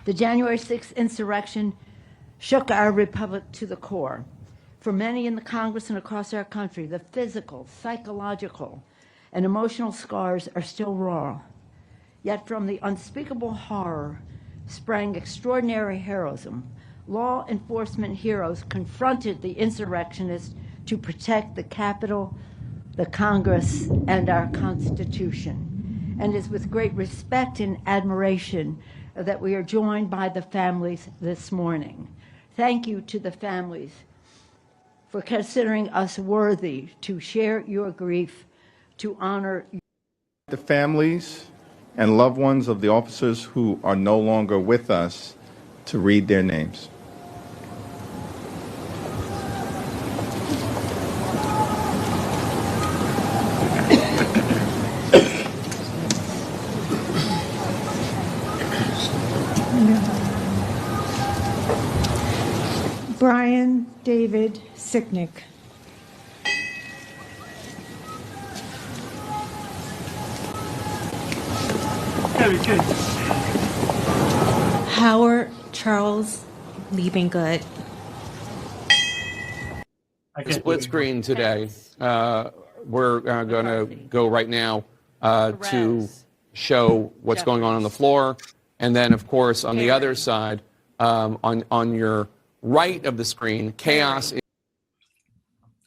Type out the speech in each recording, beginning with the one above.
The January 6th insurrection shook our republic to the core. For many in the Congress and across our country, the physical, psychological, and emotional scars are still raw. Yet from the unspeakable horror sprang extraordinary heroism. Law enforcement heroes confronted the insurrectionists to protect the Capitol, the Congress, and our Constitution. And it is with great respect and admiration that we are joined by the families this morning. Thank you to the families for considering us worthy to share your grief, to honor the families and loved ones of the officers who are no longer with us to read their names. Brian David Sicknick. Howard Charles Liebengood. Split screen today. We're going to go right now to show what's going on the floor. And then, of course, on the other side, on your right of the screen, chaos.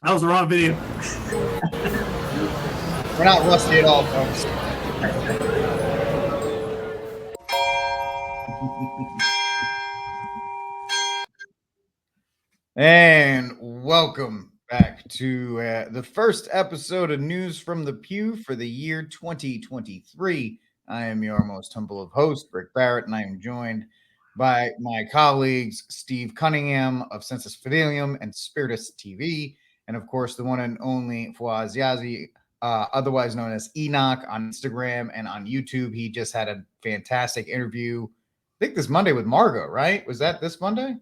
That was the wrong video. We're not rusty at all, folks. And welcome back to the first episode of News from the Pew for the year 2023. I am your most humble of hosts, Rick Barrett, and I am joined by my colleagues, Steve Cunningham of Census Fidelium and Spiritus TV, and of course, the one and only Fawaz Yazi, otherwise known as Enoch on Instagram and on YouTube. He just had a fantastic interview, I think this Monday with Margot, right? Was that this Monday?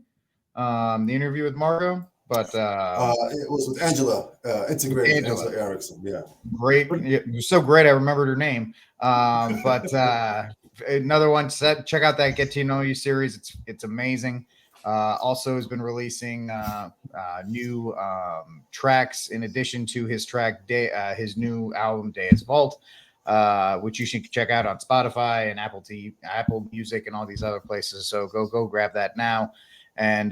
The interview with Margot? But it was with Angela, integrated Angela Erickson. Yeah, great. It was so great. I remembered her name. But another one. Check out that Get to Know You series. It's amazing. Also has been releasing new tracks in addition to his track his new album Deus Vault, which you should check out on Spotify and Apple Music and all these other places. So go grab that now. And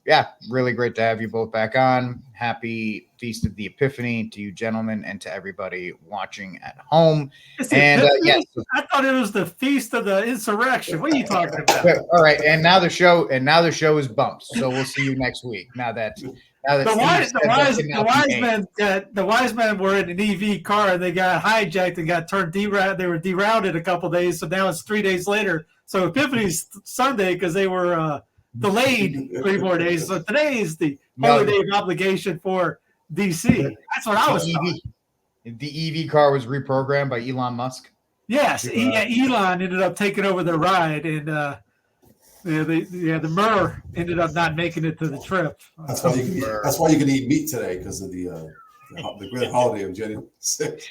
yeah, really great to have you both back on. Happy Feast of the Epiphany to you gentlemen and to everybody watching at home. And yes, I thought it was the Feast of the Insurrection. What are you talking about? All right, and now the show is bumped. So we'll see you next week. Now that the wise men were in an EV car and they got hijacked and got turned they were derouted a couple days. So now it's 3 days later. So Epiphany's Sunday because they were delayed 3 more days. So today is the holiday of obligation for DC. That's what I was taught. The EV car was reprogrammed by Elon Musk. Yes, Elon ended up taking over the ride, and the Murr ended up not making it to the trip. That's why you can eat meat today because of the great holiday of January 6th.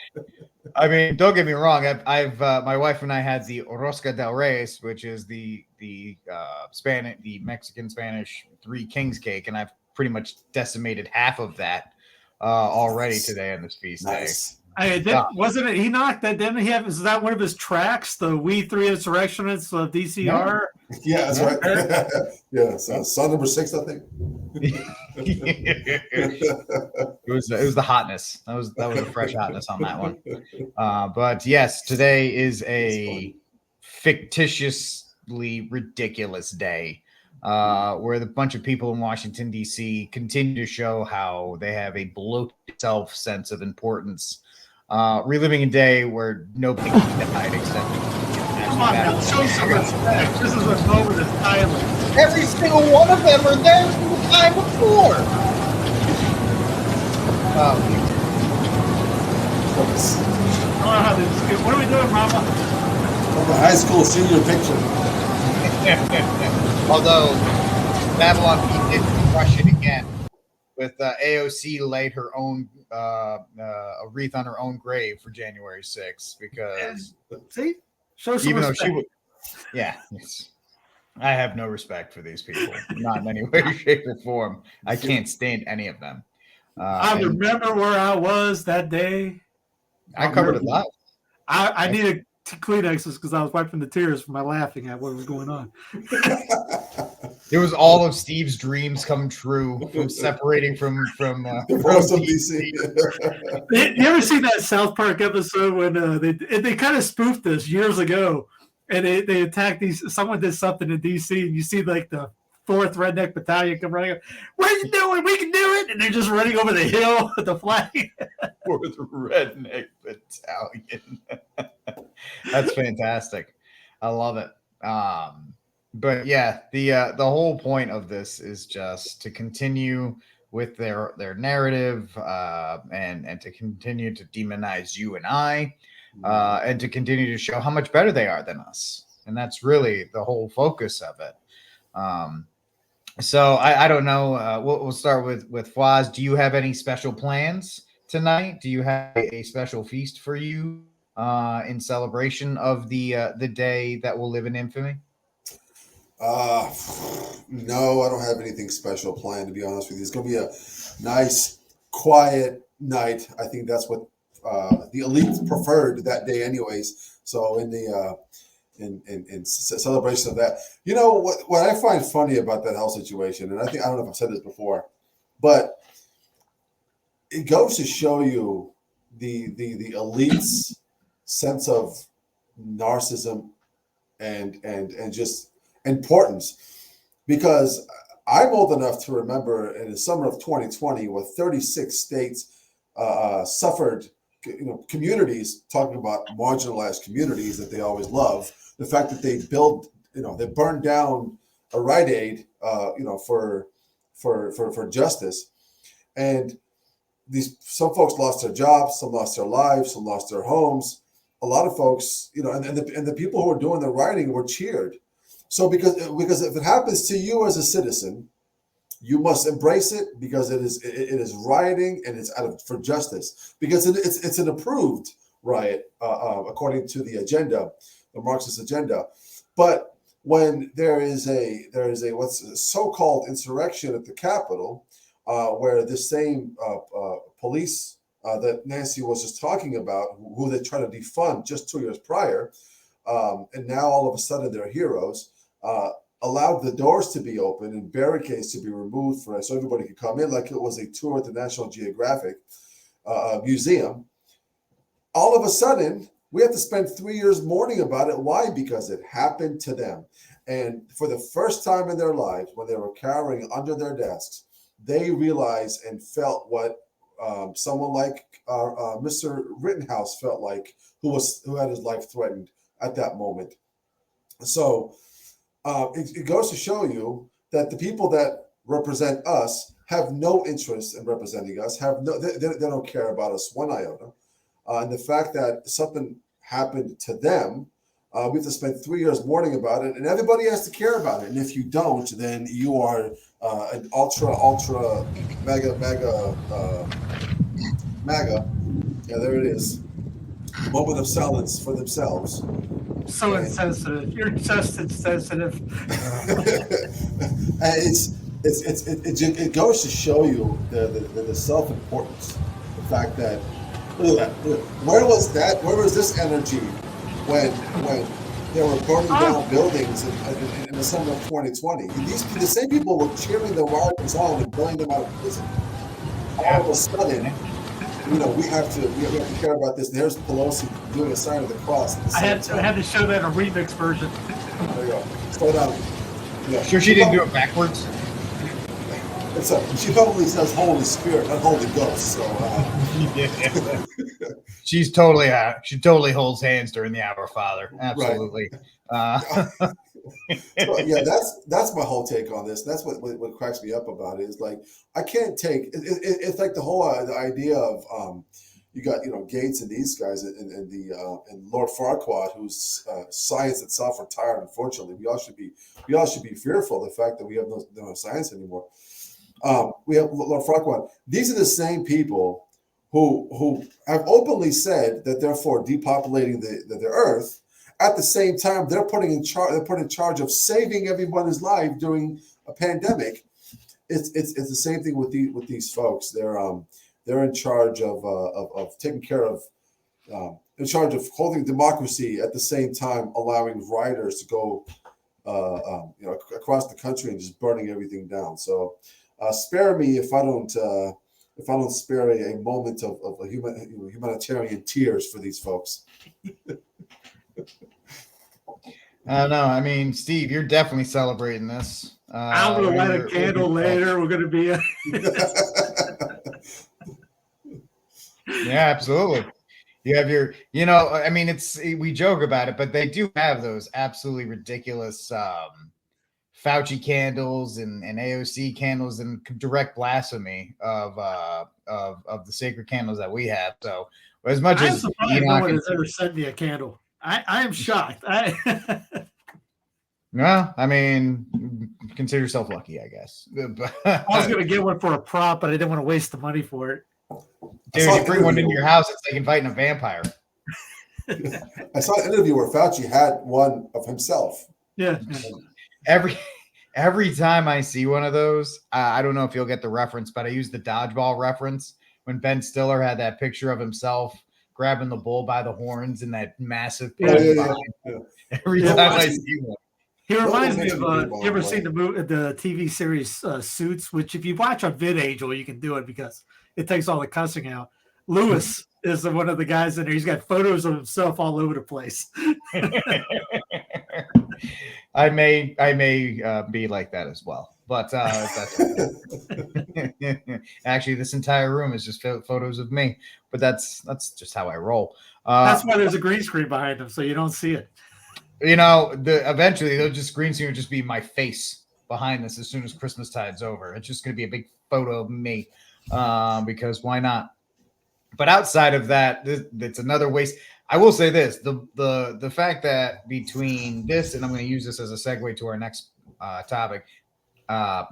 I mean, don't get me wrong. I've my wife and I had the Rosca del Reyes, which is the Mexican Spanish Three Kings cake, and I've pretty much decimated half of that already today on this feast day. Wasn't it Enoch that didn't he have? Is that one of his tracks? The We Three Insurrectionists of DCR. Yeah, that's right. Yeah, so song number 6, I think. It was the hotness. That was a fresh hotness on that one. But yes, today is a fictitiously ridiculous day where the bunch of people in Washington D.C. continue to show how they have a bloated self sense of importance. Reliving a day where nobody died except. Come on now, show some respect. This is a moment of silence. Every single one of them are there from the time before. What are we doing, Mama? The high school senior picture. Although Babylon P did crush it again. With AOC laid her own a wreath on her own grave for January 6th because see, show some even respect. though she would, yeah, I have no respect for these people, not in any way, shape, or form. I can't stand any of them. I remember where I was that day. I covered it live. I needed Kleenexes because I was wiping the tears from my laughing at what was going on. It was all of Steve's dreams come true from separating from DC. You ever see that South Park episode when they kind of spoofed this years ago, and they attacked these? Someone did something in DC, and you see like the 4th Redneck Battalion come running up. What are you doing? We can do it! And they're just running over the hill with the flag. 4th Redneck Battalion. That's fantastic. I love it. But yeah, the whole point of this is just to continue with their narrative and to continue to demonize you and I and to continue to show how much better they are than us. And that's really the whole focus of it. So I don't know. We'll start with Fwaz. Do you have any special plans tonight? Do you have a special feast for you in celebration of the day that will live in infamy? No, I don't have anything special planned, to be honest with you. It's going to be a nice, quiet night. I think that's what the elite preferred that day anyways. So in the in celebration of that, you know, what I find funny about that whole situation, and I don't know if I've said this before, but it goes to show you the elite's sense of narcissism and just importance, because I'm old enough to remember in the summer of 2020 where 36 states suffered, communities, talking about marginalized communities that they always love, the fact that they they burned down a Rite Aid, for justice, and some folks lost their jobs, some lost their lives, some lost their homes. A lot of folks, and the people who were doing the writing were cheered. So because if it happens to you as a citizen, you must embrace it, because it is rioting and it's for justice, because it's an approved riot according to the agenda, the Marxist agenda. But when there is a what's a so-called insurrection at the Capitol, where the same police that Nancy was just talking about, who they tried to defund just 2 years prior, and now all of a sudden they're heroes, allowed the doors to be open and barricades to be removed so everybody could come in like it was a tour at the National Geographic Museum. All of a sudden, we have to spend 3 years mourning about it. Why? Because it happened to them. And for the first time in their lives, when they were cowering under their desks, they realized and felt what someone like Mr. Rittenhouse felt like, who had his life threatened at that moment. So it goes to show you that the people that represent us have no interest in representing us. They don't care about us one iota. And the fact that something happened to them, we have to spend 3 years mourning about it, and everybody has to care about it. And if you don't, then you are an ultra mega. Yeah, there it is. Moment of silence for themselves. So insensitive. You're just insensitive. It goes to show you the self-importance, the fact that where was this energy when they were burning down buildings in the summer of 2020? The same people were cheering the rioters on and burning them out of prison. All of a sudden, we have to care about this. And here's Pelosi doing a sign of the cross. I had to show that a remix version. There you go. Slow down. Yeah. Sure, she didn't do it backwards. She probably says Holy Spirit, not Holy Ghost. So yeah. She totally holds hands during the Our Father. Absolutely. Right. So, yeah, that's my whole take on this. That's what cracks me up about it. Is like I can't take it's like the whole the idea of you got Gates and these guys and Lord Farquaad, whose science itself retired. Unfortunately, we all should be fearful of the fact that we have no science anymore. We have Lord Farquaad. These are the same people who have openly said that they're for depopulating the earth, at the same time, they're put in charge of saving everyone's life during a pandemic. It's the same thing with these folks. They're in charge of taking care of, in charge of holding democracy at the same time allowing rioters to go across the country and just burning everything down. So spare me if I don't spare a moment of humanitarian tears for these folks. I don't know. I mean, Steve, you're definitely celebrating this. I'm going to light a candle later. We're going to be. Yeah, absolutely. You have your, I mean, we joke about it, but they do have those absolutely ridiculous Fauci candles and AOC candles and direct blasphemy of the sacred candles that we have. So as much I'm as surprised no one has ever sent me a candle. I am shocked. No, I mean, consider yourself lucky, I guess. I was going to get one for a prop, but I didn't want to waste the money for it. Dude, you bring one into your house, it's like inviting a vampire. I saw an interview where Fauci had one of himself. Yeah. Every time I see one of those, I don't know if you'll get the reference, but I use the dodgeball reference when Ben Stiller had that picture of himself grabbing the bull by the horns in that massive Yeah. Every time I see one. He reminds me of, you ever seen the TV series Suits, which if you watch on VidAngel, you can do it because it takes all the cussing out. Lewis is one of the guys in there. He's got photos of himself all over the place. I may be like that as well, but actually, this entire room is just photos of me. But that's just how I roll. That's why there's a green screen behind him, so you don't see it. Eventually they'll just green screen will just be my face behind this as soon as Christmas tide's over. It's just going to be a big photo of me, because why not? But outside of that, it's another waste. I will say this: the fact that between this, and I'm going to use this as a segue to our next topic,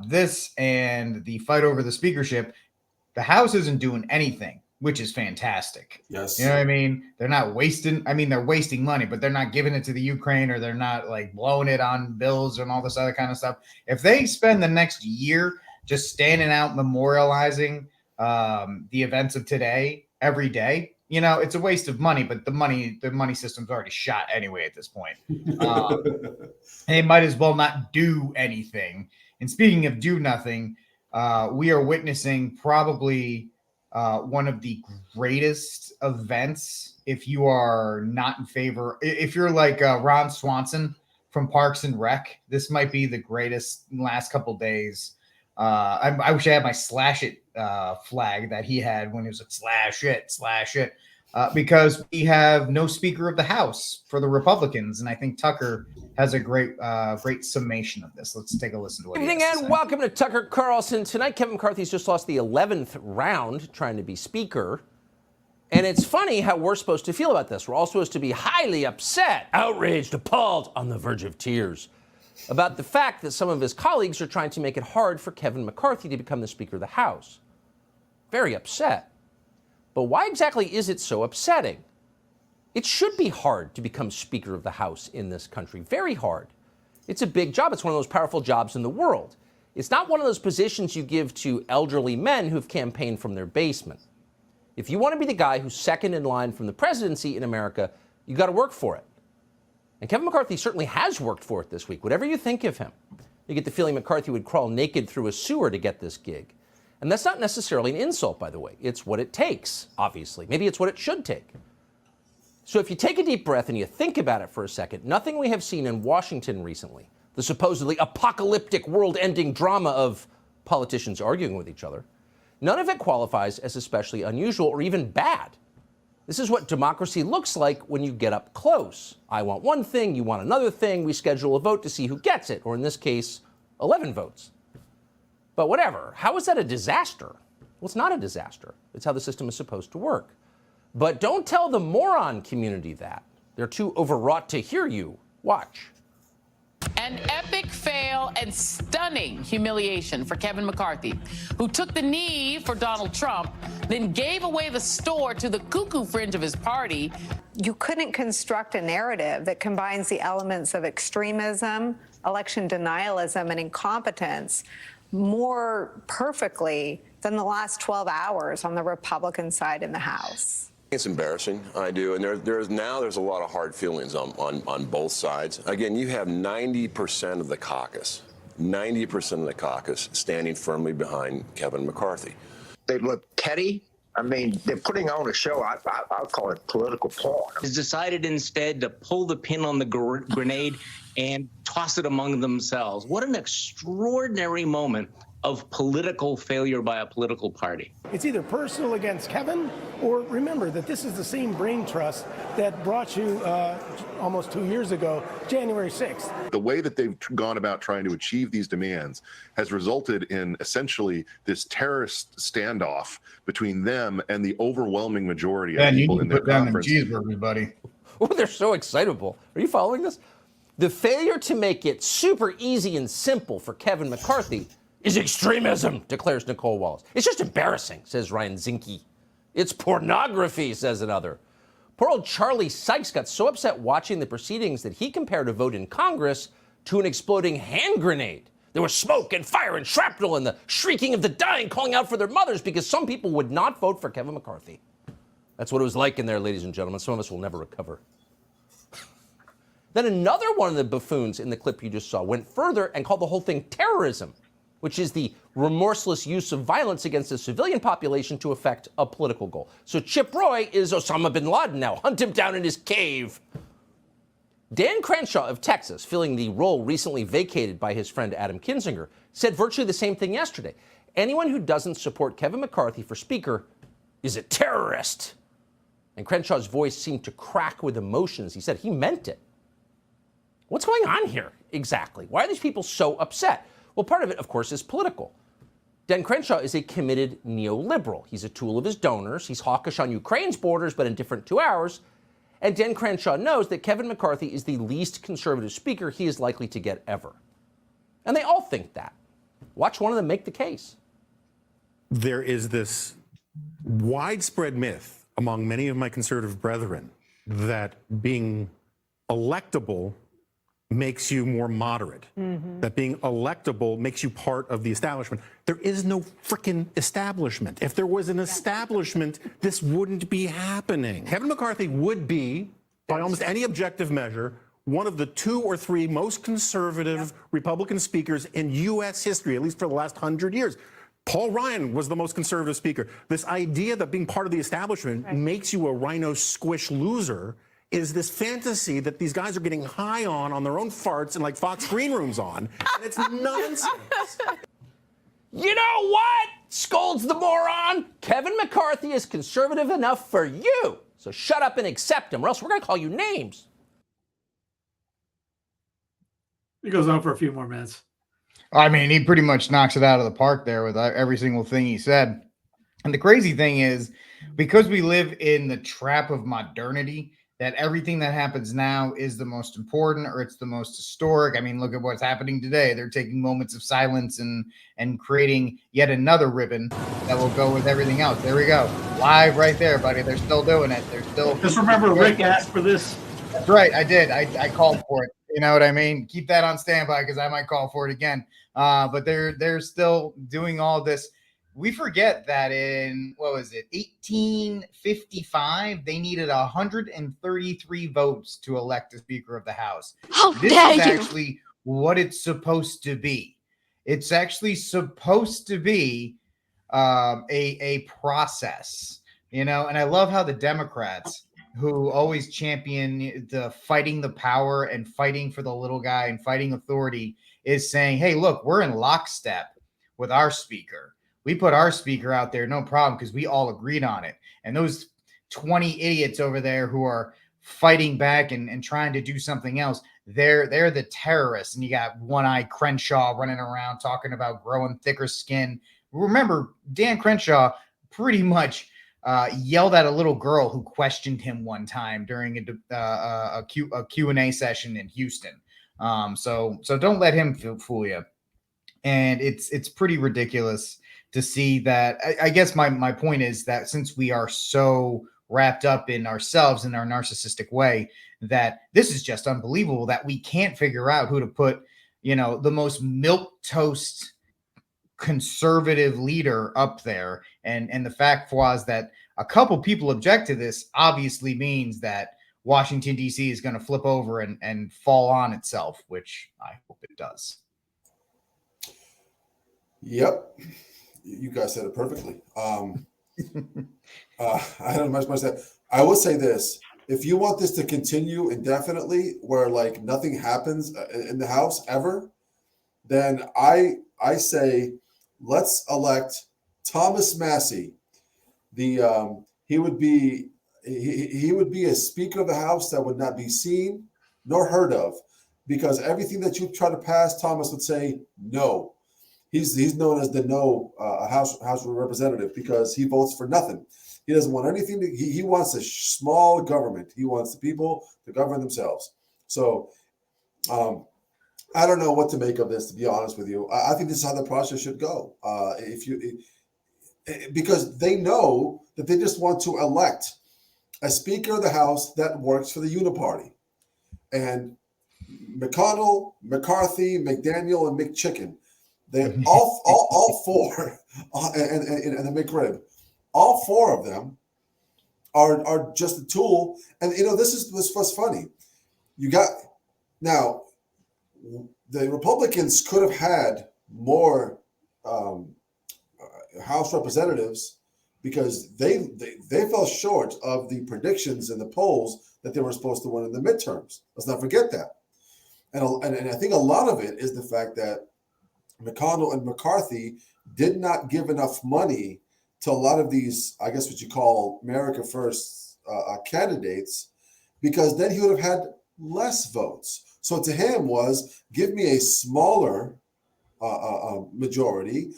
this and the fight over the speakership, the House isn't doing anything, which is fantastic. Yes. You know what I mean? They're not wasting. I mean, they're wasting money, but they're not giving it to the Ukraine, or they're not like blowing it on bills and all this other kind of stuff. If they spend the next year just standing out memorializing the events of today every day, it's a waste of money, but the money system's already shot anyway at this point. They might as well not do anything. And speaking of do nothing, we are witnessing probably one of the greatest events. If you are not in favor, if you're like Ron Swanson from Parks and Rec, this might be the greatest last couple days. I wish I had my slash it flag that he had when he was like slash it, because we have no Speaker of the House for the Republicans, and I think Tucker has a great summation of this. Let's take a listen to what he has to say. And welcome to Tucker Carlson. Tonight, Kevin McCarthy's just lost the 11th round trying to be Speaker. And it's funny how we're supposed to feel about this. We're all supposed to be highly upset, outraged, appalled, on the verge of tears about the fact that some of his colleagues are trying to make it hard for Kevin McCarthy to become the Speaker of the House. Very upset. But why exactly is it so upsetting? It should be hard to become Speaker of the House in this country. Very hard. It's a big job. It's one of the most powerful jobs in the world. It's not one of those positions you give to elderly men who've campaigned from their basement. If you want to be the guy who's second in line from the presidency in America, you got to work for it. And Kevin McCarthy certainly has worked for it this week. Whatever you think of him, you get the feeling McCarthy would crawl naked through a sewer to get this gig. And that's not necessarily an insult, by the way. It's what it takes, obviously. Maybe it's what it should take. So if you take a deep breath and you think about it for a second, nothing we have seen in Washington recently, the supposedly apocalyptic world-ending drama of politicians arguing with each other, none of it qualifies as especially unusual or even bad. This is what democracy looks like when you get up close. I want one thing, you want another thing, we schedule a vote to see who gets it, or in this case, 11 votes. But whatever, how is that a disaster? Well, it's not a disaster. It's how the system is supposed to work. But don't tell the moron community that. They're too overwrought to hear you. Watch. An epic fail and stunning humiliation for Kevin McCarthy, who took the knee for Donald Trump, then gave away the store to the cuckoo fringe of his party. You couldn't construct a narrative that combines the elements of extremism, election denialism, and incompetence more perfectly than the last 12 hours on the Republican side in the House. It's embarrassing, I do, and there's a lot of hard feelings on both sides. Again, you have 90% of the caucus, 90% of the caucus standing firmly behind Kevin McCarthy. They look petty. I mean, they're putting on a show. I'll call it political porn. Has decided instead to pull the pin on the grenade and toss it among themselves. What an extraordinary moment of political failure by a political party. It's either personal against Kevin, or remember that this is the same brain trust that brought you almost 2 years ago, January 6th. The way that they've gone about trying to achieve these demands has resulted in essentially this terrorist standoff between them and the overwhelming majority of people in their conference. Cheeseburgers, buddy. Oh, they're so excitable. Are you following this? The failure to make it super easy and simple for Kevin McCarthy is extremism, declares Nicole Wallace. It's just embarrassing, says Ryan Zinke. It's pornography, says another. Poor old Charlie Sykes got so upset watching the proceedings that he compared a vote in Congress to an exploding hand grenade. There was smoke and fire and shrapnel and the shrieking of the dying calling out for their mothers because some people would not vote for Kevin McCarthy. That's what it was like in there, ladies and gentlemen. Some of us will never recover. Then another one of the buffoons in the clip you just saw went further and called the whole thing terrorism, which is the remorseless use of violence against the civilian population to effect a political goal. So Chip Roy is Osama bin Laden now. Hunt him down in his cave. Dan Crenshaw of Texas, filling the role recently vacated by his friend Adam Kinzinger, said virtually the same thing yesterday. Anyone who doesn't support Kevin McCarthy for Speaker is a terrorist. And Crenshaw's voice seemed to crack with emotions. He said he meant it. What's going on here exactly? Why are these people so upset? Well, part of it, of course, is political. Dan Crenshaw is a committed neoliberal. He's a tool of his donors. He's hawkish on Ukraine's borders, but indifferent to ours. And Dan Crenshaw knows that Kevin McCarthy is the least conservative speaker he is likely to get ever. And they all think that. Watch one of them make the case. There is this widespread myth among many of my conservative brethren that being electable makes you more moderate, that being electable makes you part of the establishment. There is no frickin' establishment. If there was an establishment, this wouldn't be happening. Kevin McCarthy would be, by almost any objective measure, one of the 2 or 3 most conservative Republican speakers in U.S. history, at least for the last 100 years. Paul Ryan was the most conservative speaker. This idea that being part of the establishment makes you a rhino squish loser is this fantasy that these guys are getting high on their own farts and like Fox green rooms on. And it's nonsense. You know what? Scolds the moron. Kevin McCarthy is conservative enough for you. So shut up and accept him, or else we're going to call you names. He goes on for a few more minutes. I mean, he pretty much knocks it out of the park there with every single thing he said. And the crazy thing is, because we live in the trap of modernity, that everything that happens now is the most important or it's the most historic. I mean, look at what's happening today. They're taking moments of silence and creating yet another ribbon that will go with everything else. There we go. Live right there, buddy. They're still doing it. They're still. Just remember, Rick asked for this. That's right. I did. I called for it. You know what I mean? Keep that on standby because I might call for it again. But they're still doing all this. We forget that in, 1855, they needed 133 votes to elect a Speaker of the House. This is actually what it's supposed to be. It's actually supposed to be a process, you know, and I love how the Democrats, who always champion the fighting the power and fighting for the little guy and fighting authority, is saying, hey, look, we're in lockstep with our speaker. We put our speaker out there, no problem, because we all agreed on it. And those 20 idiots over there who are fighting back and trying to do something else, they're the terrorists. And you got one-eye Crenshaw running around talking about growing thicker skin. Remember, Dan Crenshaw pretty much yelled at a little girl who questioned him one time during a Q&A session in Houston. So don't let him fool you. And it's pretty ridiculous to see that. I guess my point is that since we are so wrapped up in ourselves in our narcissistic way, that this is just unbelievable that we can't figure out who to put, the most milquetoast conservative leader up there. And the fact was that a couple people object to this obviously means that Washington, D.C. is going to flip over and fall on itself, which I hope it does. Yep. You guys said it perfectly. I don't know much that. I will say this. If you want this to continue indefinitely, where like nothing happens in the House ever, then I say let's elect Thomas Massey. He would be a Speaker of the House that would not be seen nor heard of, because everything that you try to pass, Thomas would say no. He's known as the no House representative because he votes for nothing. He doesn't want anything. He wants a small government. He wants the people to govern themselves. So I don't know what to make of this, to be honest with you. I think this is how the process should go. Because they know that they just want to elect a Speaker of the House that works for the Uniparty. And McConnell, McCarthy, McDaniel, and McChicken, they all four, and the McRib, all four of them are just a tool. And this was funny. You got now the Republicans could have had more House representatives because they fell short of the predictions in the polls that they were supposed to win in the midterms. Let's not forget that. And I think a lot of it is the fact that McConnell and McCarthy did not give enough money to a lot of these, I guess what you call America First candidates, because then he would have had less votes. So to him was, give me a smaller majority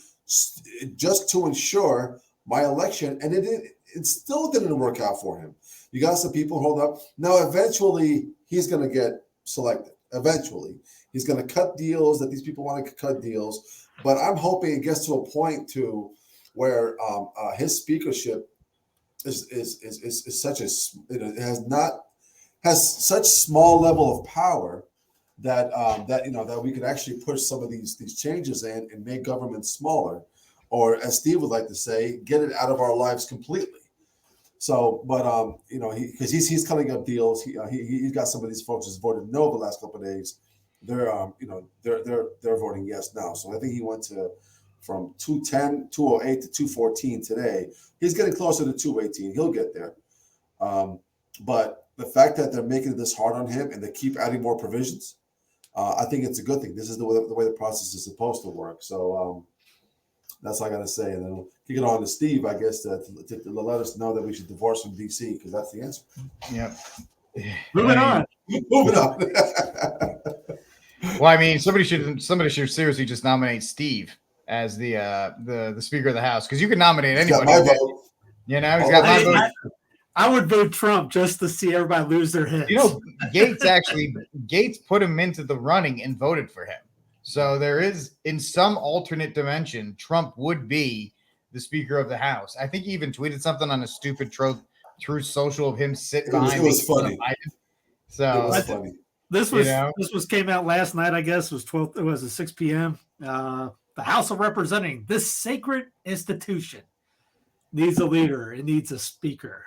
just to ensure my election. And it still didn't work out for him. You got some people hold up. Now, eventually, he's going to get selected. Eventually. He's going to cut deals that these people want to cut deals. But I'm hoping it gets to a point, too, where his speakership is such has such small level of power that we could actually push some of these changes in and make government smaller, or as Steve would like to say, get it out of our lives completely. So, but because he's cutting up deals, he's got some of these folks who's voted no the last couple of days. They're voting yes now. So I think he went from 210, 208 to 214 today. He's getting closer to 218. He'll get there. But the fact that they're making this hard on him and they keep adding more provisions, I think it's a good thing. This is the way the process is supposed to work. So that's all I got to say. And then we'll kick it on to Steve, I guess, to let us know that we should divorce from D.C. because that's the answer. Yep. Moving on. Well, I mean, somebody should seriously just nominate Steve as the Speaker of the House, because you can nominate anybody. He's got my vote. He's got my vote. I would vote Trump just to see everybody lose their heads. Gates put him into the running and voted for him. So there is, in some alternate dimension, Trump would be the Speaker of the House. I think he even tweeted something on a stupid Truth Social of him sitting behind. It was funny. So it was funny. This was came out last night, I guess. It was 12. It was at 6 p.m. The House of Representing, this sacred institution, needs a leader. It needs a speaker.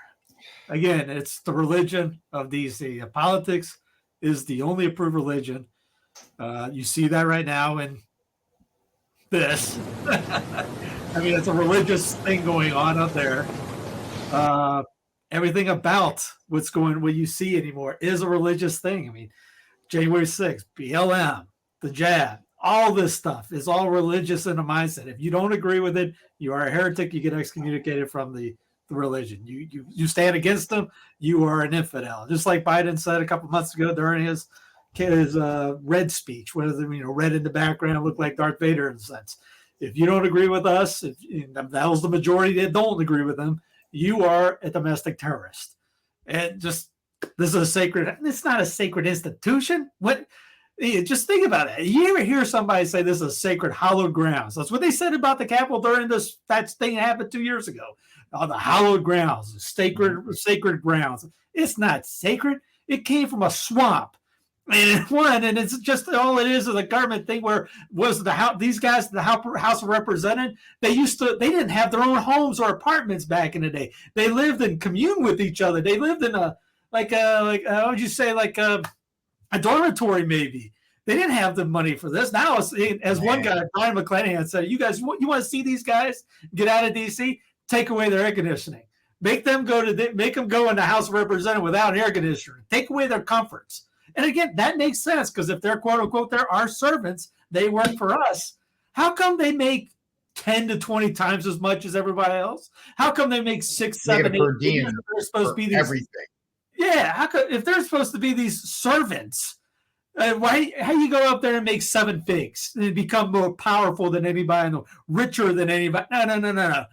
Again, it's the religion of DC. Politics is the only approved religion. You see that right now in this. I mean, it's a religious thing going on up there. Everything about what you see anymore is a religious thing. I mean, January 6th, BLM, the jab, all this stuff is all religious in a mindset. If you don't agree with it, you are a heretic. You get excommunicated from the religion. You stand against them, you are an infidel. Just like Biden said a couple months ago during his red speech, where red in the background looked like Darth Vader in a sense. If you don't agree with us, if that was the majority that don't agree with them, you are a domestic terrorist. And just, this is it's not a sacred institution. What Just think about it. You ever hear somebody say this is sacred hallowed grounds? That's what they said about the Capitol during that thing that happened 2 years ago. The hallowed grounds, sacred grounds. It's not sacred. It came from a swamp. And it's just all it is a government thing where was these guys, the House of Representatives, they didn't have their own homes or apartments back in the day. They lived in commune with each other. They lived in a how would you say, a dormitory maybe. They didn't have the money for this. Now, as one guy, Brian McClanahan said, you guys, you want to see these guys get out of D.C., take away their air conditioning. Make them go in the House of Representatives without air conditioning. Take away their comforts. And again, that makes sense because if they're quote unquote, they're our servants, they work for us. How come they make 10 to 20 times as much as everybody else? How come they make 6, 7, 8 they're supposed to be these, everything? Yeah, how come if they're supposed to be these servants? How you go up there and make 7 figs and become more powerful than anybody, richer than anybody? No.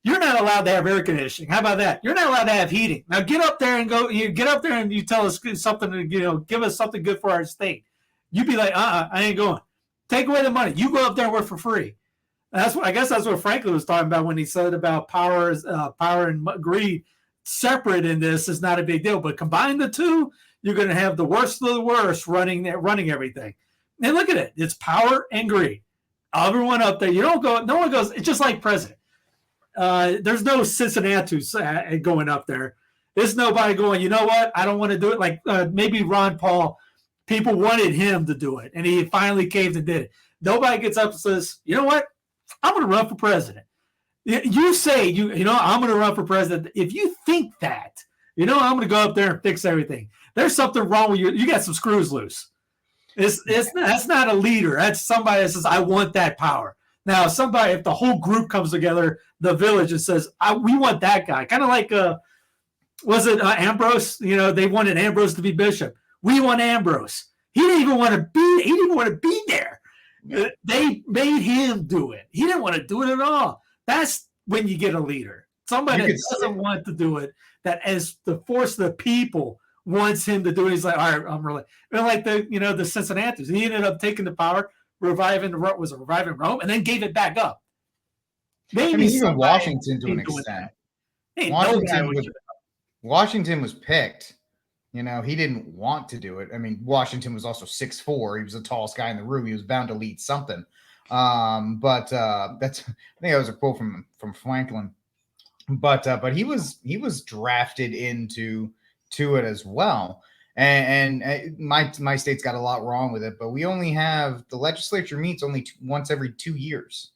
You're not allowed to have air conditioning. How about that? You're not allowed to have heating. Now get up there and go. You get up there and you tell us something. Give us something good for our state. You'd be like, I ain't going. Take away the money. You go up there and work for free. I guess that's what Franklin was talking about when he said about power and greed separate in this is not a big deal. But combine the two, you're going to have the worst of the worst running everything. And look at it. It's power and greed. Everyone up there. You don't go. No one goes. It's just like president. There's no Cincinnati's going up there. There's nobody going, you know what? I don't want to do it. Like maybe Ron Paul, people wanted him to do it, and he finally caved and did it. Nobody gets up and says, you know what? I'm going to run for president. You say, I'm going to run for president. If you think that, I'm going to go up there and fix everything. There's something wrong with you. You got some screws loose. That's not a leader. That's somebody that says, I want that power. Now, if the whole group comes together, the village, and says, we want that guy. Kind of like, was it Ambrose? They wanted Ambrose to be bishop. We want Ambrose. He didn't even want to be there. They made him do it. He didn't want to do it at all. That's when you get a leader. Somebody that doesn't want to do it, that as the force of the people wants him to do it. He's like, all right, I'm really like the Cincinnati's. He ended up taking the power, reviving Rome, and then gave it back up. Maybe even Washington to an extent. Washington was picked. He didn't want to do it. I mean, Washington was also 6'4". He was the tallest guy in the room. He was bound to lead something. But I think that was a quote from Franklin. But he was drafted into it as well. And my state's got a lot wrong with it, but we only have the legislature meets only once every 2 years.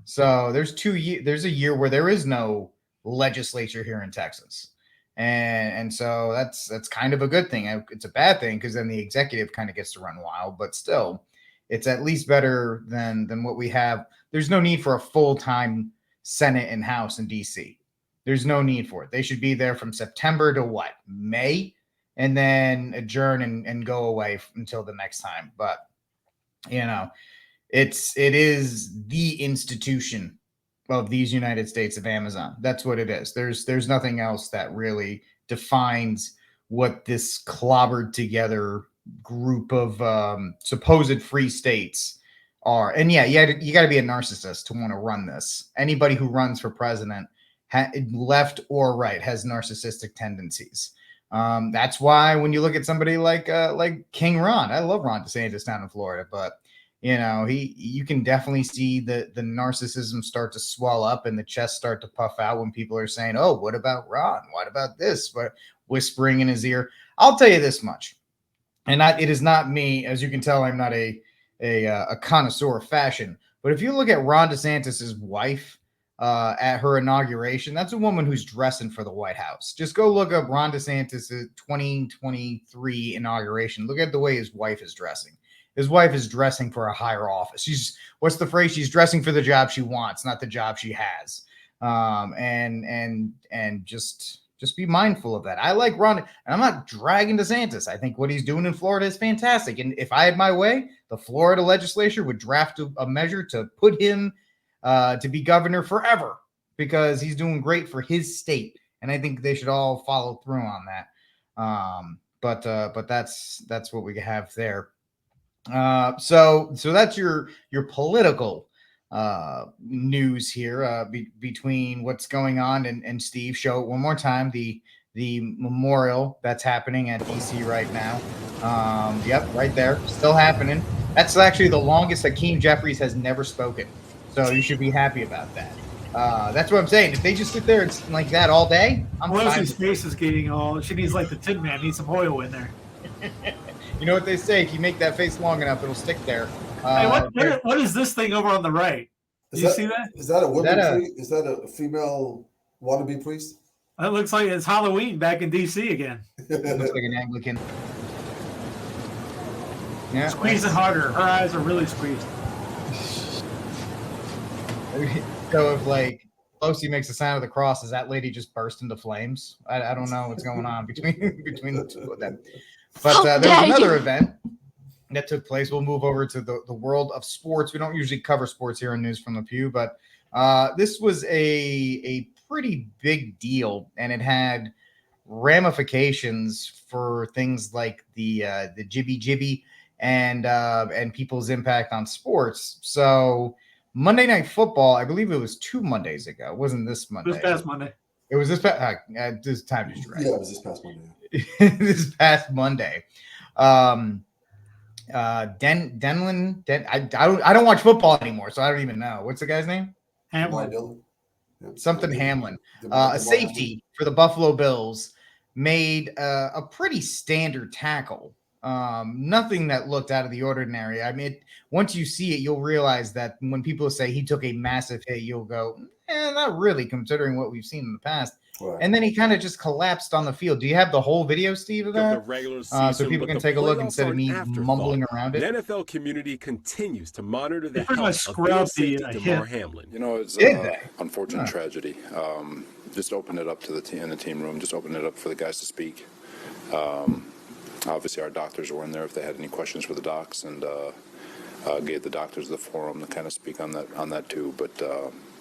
So there's a year where there is no legislature here in Texas. And so that's kind of a good thing. It's a bad thing because then the executive kind of gets to run wild, but still it's at least better than what we have. There's no need for a full-time Senate and House in DC. There's no need for it. They should be there from September to May, and then adjourn and go away until the next time. But it is the institution of these United States of Amazon. That's what it is. There's nothing else that really defines what this clobbered together group of supposed free states are. And yeah, you got to be a narcissist to want to run this. Anybody who runs for president, left or right, has narcissistic tendencies. That's why when you look at somebody like King Ron, I love Ron DeSantis down in Florida, but you can definitely see the narcissism start to swell up and the chest start to puff out when people are saying, oh, what about Ron? What about this? But whispering in his ear. I'll tell you this much. And it is not me, as you can tell, I'm not a connoisseur of fashion. But if you look at Ron DeSantis's wife at her inauguration, that's a woman who's dressing for the White House. Just go look up Ron DeSantis' 2023 inauguration. Look at the way his wife is dressing. His wife is dressing for a higher office. What's the phrase? She's dressing for the job she wants, not the job she has. And just be mindful of that. I like Ron, and I'm not dragging DeSantis. I think what he's doing in Florida is fantastic. And if I had my way, the Florida legislature would draft a measure to put him to be governor forever because he's doing great for his state. And I think they should all follow through on that. But that's what we have there. So that's your political news here between what's going on and Steve. Show it one more time. The memorial that's happening at DC right now. Yep, right there, still happening. That's actually the longest Hakeem Jeffries has never spoken. So you should be happy about that. That's what I'm saying. If they just sit there and like that all day, I'm fine. Pelosi's face is getting all. She needs like the Tin Man. Needs some oil in there. You know what they say? If you make that face long enough, it'll stick there. Hey, what is this thing over on the right? Do you see that? Is that a woman priest? Is that a female wannabe priest? That looks like it's Halloween back in DC again. It looks like an Anglican. Yeah, squeezing harder. Her eyes are really squeezed. So if like Pelosi makes the sign of the cross, does that lady just burst into flames? I don't know what's going on between the two of them. But there's another event that took place. We'll move over to the world of sports. We don't usually cover sports here in News from the Pew, but this was a pretty big deal, and it had ramifications for things like the jibby jibby and people's impact on sports. So Monday Night Football, I believe it was 2 Mondays ago. It wasn't this Monday. This past Monday. It was this past this time just right. Yeah, it was this past Monday. This past Monday. Denlin. I don't watch football anymore, so I don't even know. What's the guy's name? Hamlin. Something Hamlin. A safety for the Buffalo Bills made a pretty standard tackle. Nothing that looked out of the ordinary. I mean, once you see it, you'll realize that when people say he took a massive hit, you'll go, not really, considering what we've seen in the past. Right. And then he kind of just collapsed on the field. Do you have the whole video, Steve, of that? So people can take a look instead of me mumbling around it. The NFL community continues to monitor the health of safety Damar Hamlin. You know, it's unfortunate tragedy. Just open it up to the team in the team room. Just open it up for the guys to speak. Obviously, our doctors were in there if they had any questions for the docs, and gave the doctors the forum to kind of speak on that too. But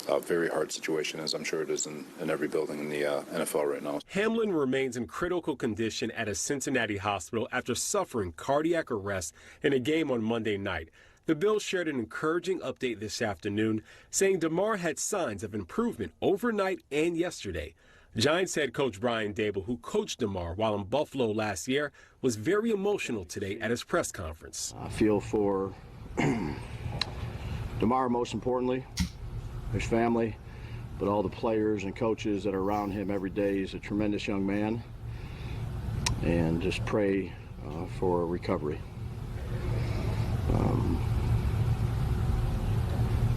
a very hard situation, as I'm sure it is in every building in the NFL right now. Hamlin remains in critical condition at a Cincinnati hospital after suffering cardiac arrest in a game on Monday night. The Bills shared an encouraging update this afternoon, saying Damar had signs of improvement overnight and yesterday. Giants head coach Brian Daboll, who coached Damar while in Buffalo last year, was very emotional today at his press conference. I feel for Damar, most importantly, his family, but all the players and coaches that are around him every day. He's a tremendous young man, and just pray for recovery.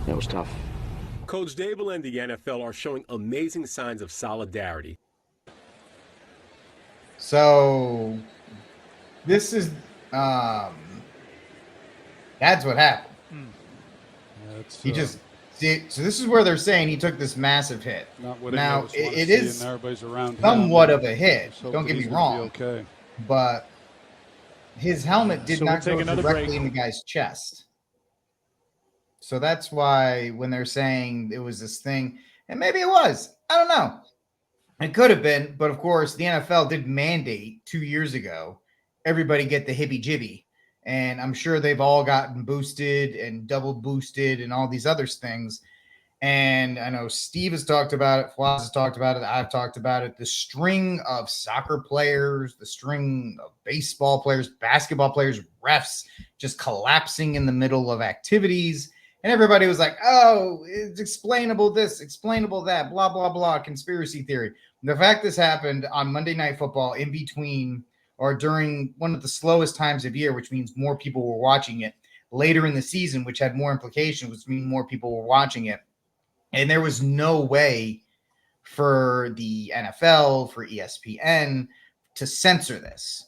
That was tough. Coach Daboll and the NFL are showing amazing signs of solidarity. So this is that's what happened. He just so this is where they're saying he took this massive hit. Now it is somewhat of a hit. Don't get me wrong. But his helmet did not go directly in the guy's chest. So that's why when they're saying it was this thing, and maybe it was, I don't know. It could have been, but of course the NFL did mandate 2 years ago, everybody get the hippy jibby. And I'm sure they've all gotten boosted and double boosted and all these other things. And I know Steve has talked about it. Floss has talked about it. I've talked about it. The string of soccer players, the string of baseball players, basketball players, refs just collapsing in the middle of activities. And everybody was like, oh, it's explainable this, explainable that, blah, blah, blah, conspiracy theory. And the fact this happened on Monday Night Football in between or during one of the slowest times of year, which means more people were watching it later in the season, which had more implications, which means more people were watching it. And there was no way for the NFL, for ESPN to censor this,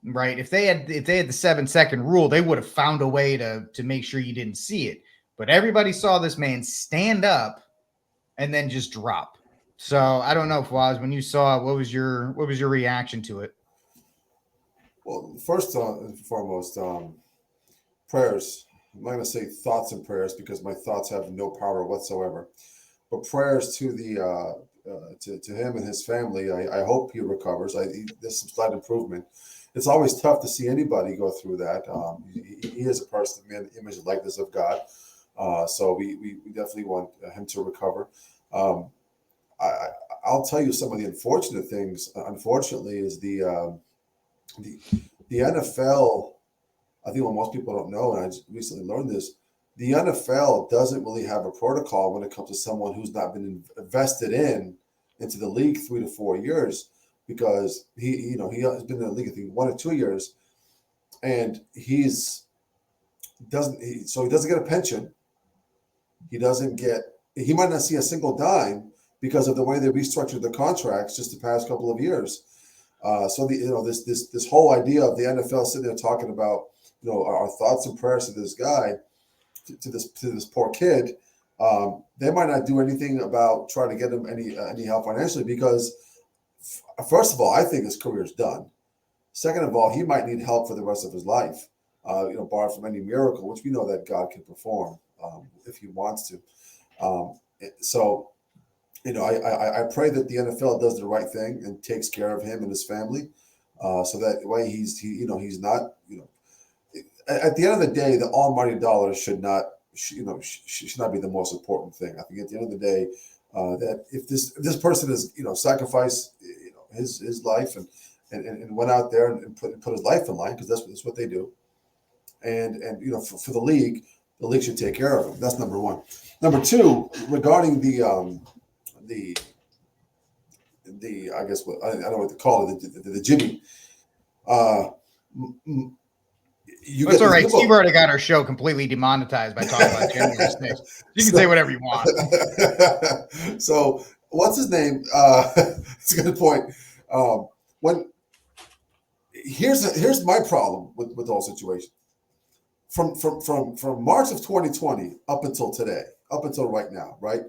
right? If they had the 7-second rule, they would have found a way to make sure you didn't see it. But everybody saw this man stand up and then just drop. So I don't know, Fawaz, when you saw it, what was your reaction to it? Well, first and foremost, prayers. I'm not going to say thoughts and prayers because my thoughts have no power whatsoever. But prayers to the to him and his family. I hope he recovers. There's some slight improvement, it's always tough to see anybody go through that. He is a person, man, image and likeness of God. So we definitely want him to recover. I'll tell you some of the unfortunate things. Unfortunately, is the NFL. I think what most people don't know, and I just recently learned this, the NFL doesn't really have a protocol when it comes to someone who's not been invested into the league 3 to 4 years, because he has been in the league, I think, 1 or 2 years, and he doesn't get a pension. He might not see a single dime because of the way they restructured the contracts just the past couple of years. So this whole idea of the NFL sitting there talking about, our thoughts and prayers to this guy, to this poor kid, they might not do anything about trying to get him any help financially, because first of all, I think his career is done. Second of all, he might need help for the rest of his life, barred from any miracle, which we know that God can perform if he wants to. So I pray that the NFL does the right thing and takes care of him and his family, so that way he's not, at the end of the day, the almighty dollar should not be the most important thing. I think at the end of the day, that if this person has sacrificed his life and went out there and put his life in line, because that's what they do, and for the league should take care of him. That's number one. Number two, regarding the I guess I don't know what to call it, the Jimmy. It's all right. Steve already got our show completely demonetized by talking about January 6th. You can say whatever you want. So what's his name? It's a good point. Here's my problem with the whole situation. From March of 2020 up until today, up until right now, right?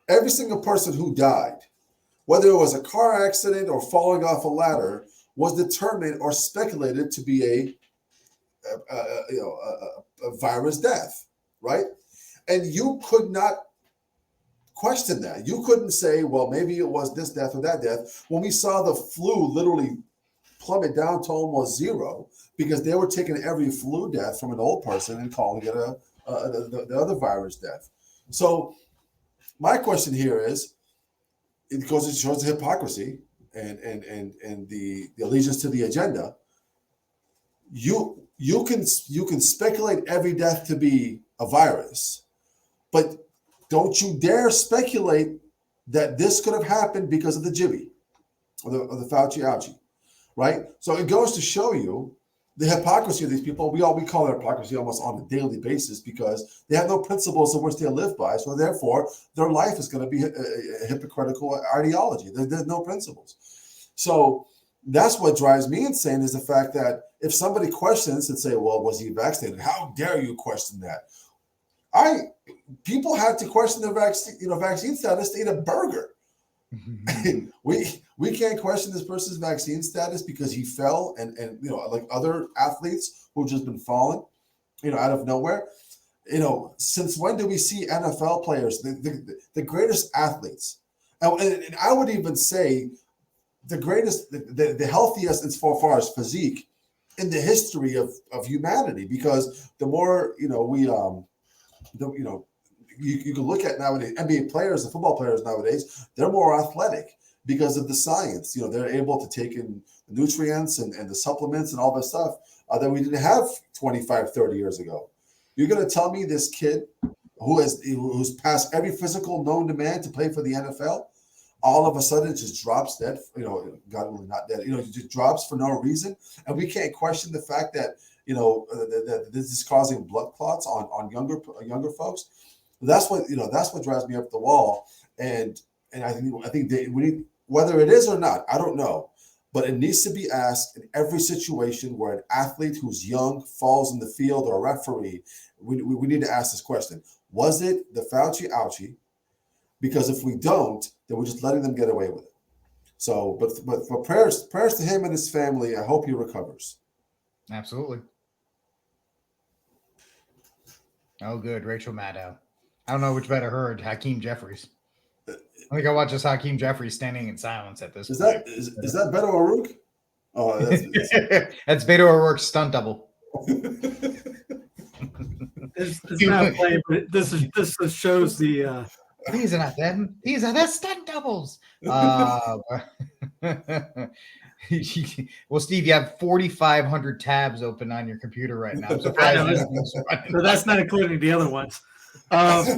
Every single person who died, whether it was a car accident or falling off a ladder, was determined or speculated to be a virus death, right? And you could not question that. You couldn't say, well, maybe it was this death or that death, when we saw the flu literally plummet down to almost zero, because they were taking every flu death from an old person and calling it the other virus death. So my question here is, it shows the hypocrisy and the allegiance to the agenda. You can speculate every death to be a virus, but don't you dare speculate that this could have happened because of the Jimmy or the Fauci-ouchie, right? So it goes to show you the hypocrisy of these people. We call it hypocrisy almost on a daily basis, because they have no principles of which they live by. So therefore, their life is going to be a hypocritical ideology. There's no principles. So that's what drives me insane, is the fact that if somebody questions and say, well, was he vaccinated? How dare you question that? People had to question their vaccine status to eat a burger. We can't question this person's vaccine status because he fell and like other athletes who've just been falling, out of nowhere. Since when do we see NFL players, the greatest athletes, and I would even say the greatest, the healthiest as far as physique in the history of humanity, because the more you can look at nowadays, NBA players and football players nowadays, they're more athletic because of the science. They're able to take in the nutrients and the supplements and all this stuff that we didn't have 25, 30 years ago. You're going to tell me this kid who's passed every physical known to man to play for the NFL, all of a sudden just drops dead, God willing, not dead, just drops for no reason. And we can't question the fact that, that this is causing blood clots on younger folks. That's what drives me up the wall. And I think we need, whether it is or not, I don't know, but it needs to be asked in every situation where an athlete who's young falls in the field, or a referee. We need to ask this question: was it the Fauci-ouchie? Because if we don't, then we're just letting them get away with it. So, but prayers to him and his family. I hope he recovers. Absolutely. Oh, good. Rachel Maddow. I don't know which better heard, Hakeem Jeffries. I think I watch this Hakeem Jeffries standing in silence at this point. Is that Beto O'Rourke? Oh, that's That's Beto O'Rourke's stunt double. It's not playing, but this just shows the. These are not them. These are their stunt doubles. Well, Steve, you have 4,500 tabs open on your computer right now. I'm surprised. So that's not including the other ones. But this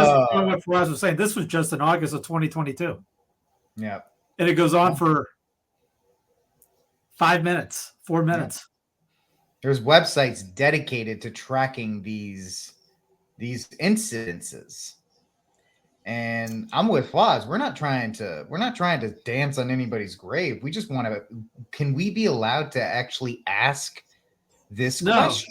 is what Faraz was saying. This was just in August of 2022. Yeah. And it goes on for 4 minutes. Yeah. There's websites dedicated to tracking these incidences. And I'm with Flaz. We're not trying to dance on anybody's grave. We just want to. Can we be allowed to actually ask this question?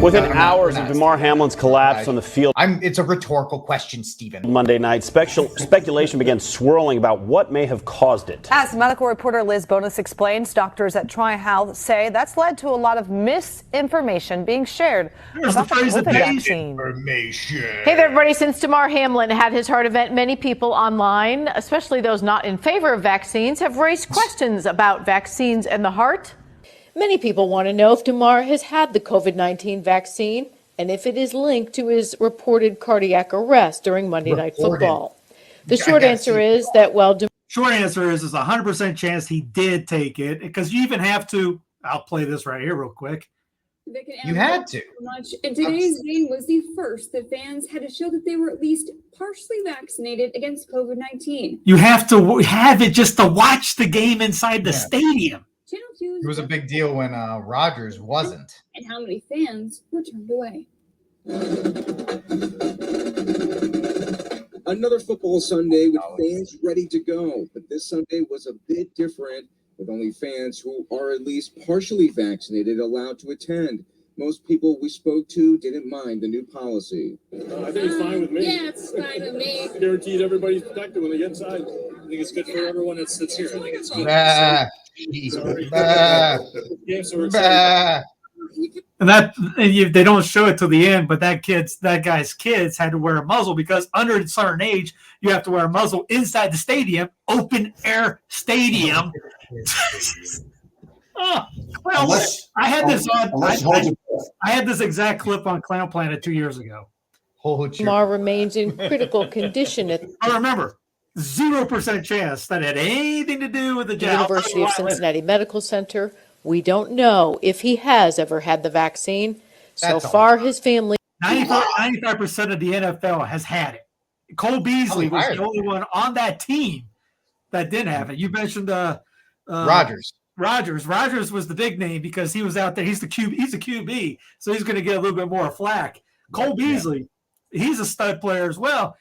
Within hours of Damar Hamlin's collapse on the field, it's a rhetorical question, Stephen. Monday night, speculation began swirling about what may have caused it. As medical reporter Liz Bonus explains, doctors at Tri-Health say that's led to a lot of misinformation being shared about the COVID vaccine. Hey there, everybody. Since Damar Hamlin had his heart event, many people online, especially those not in favor of vaccines, have raised questions about vaccines and the heart. Many people want to know if Damar has had the COVID-19 vaccine and if it is linked to his reported cardiac arrest during Monday Night Football. The short answer is that Short answer is 100% chance he did take it, because you even have to. I'll play this right here real quick. You had to. And today's game was the first that fans had to show that they were at least partially vaccinated against COVID-19. You have to have it just to watch the game inside the stadium. It was a big deal when Rodgers wasn't. And how many fans were turned away. Another football Sunday with fans ready to go. But this Sunday was a bit different, with only fans who are at least partially vaccinated allowed to attend. Most people we spoke to didn't mind the new policy. I think it's fine with me. Yeah, it's fine with me. Guaranteed everybody's protected when they get inside. I think it's good for everyone that sits here. I think it's good. And they don't show it to the end, but that guy's kids had to wear a muzzle, because under a certain age, you have to wear a muzzle inside the stadium, open air stadium. Well, I had this on. I had this exact clip on Clown Planet 2 years ago. Damar remains in critical condition at I remember 0% chance that had anything to do with the University of Cincinnati Medical Center. We don't know if he has ever had the vaccine. So far, his family. 95% of the NFL has had it. Cole Beasley was the only one on that team that didn't have it. You mentioned Rodgers. Rodgers was the big name because he was out there. He's the QB, so he's going to get a little bit more flack. Cole Beasley, he's a stud player as well.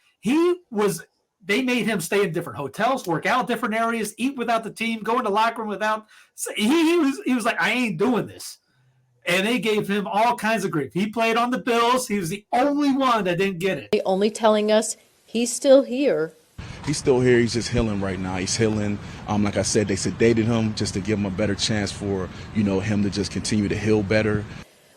They made him stay in different hotels, work out different areas, eat without the team, go in the locker room without. He was like, I ain't doing this. And they gave him all kinds of grief. He played on the Bills. He was the only one that didn't get it. Only telling us he's still here. He's still here. He's just healing right now. He's healing. Like I said, they sedated him just to give him a better chance for, him to just continue to heal better.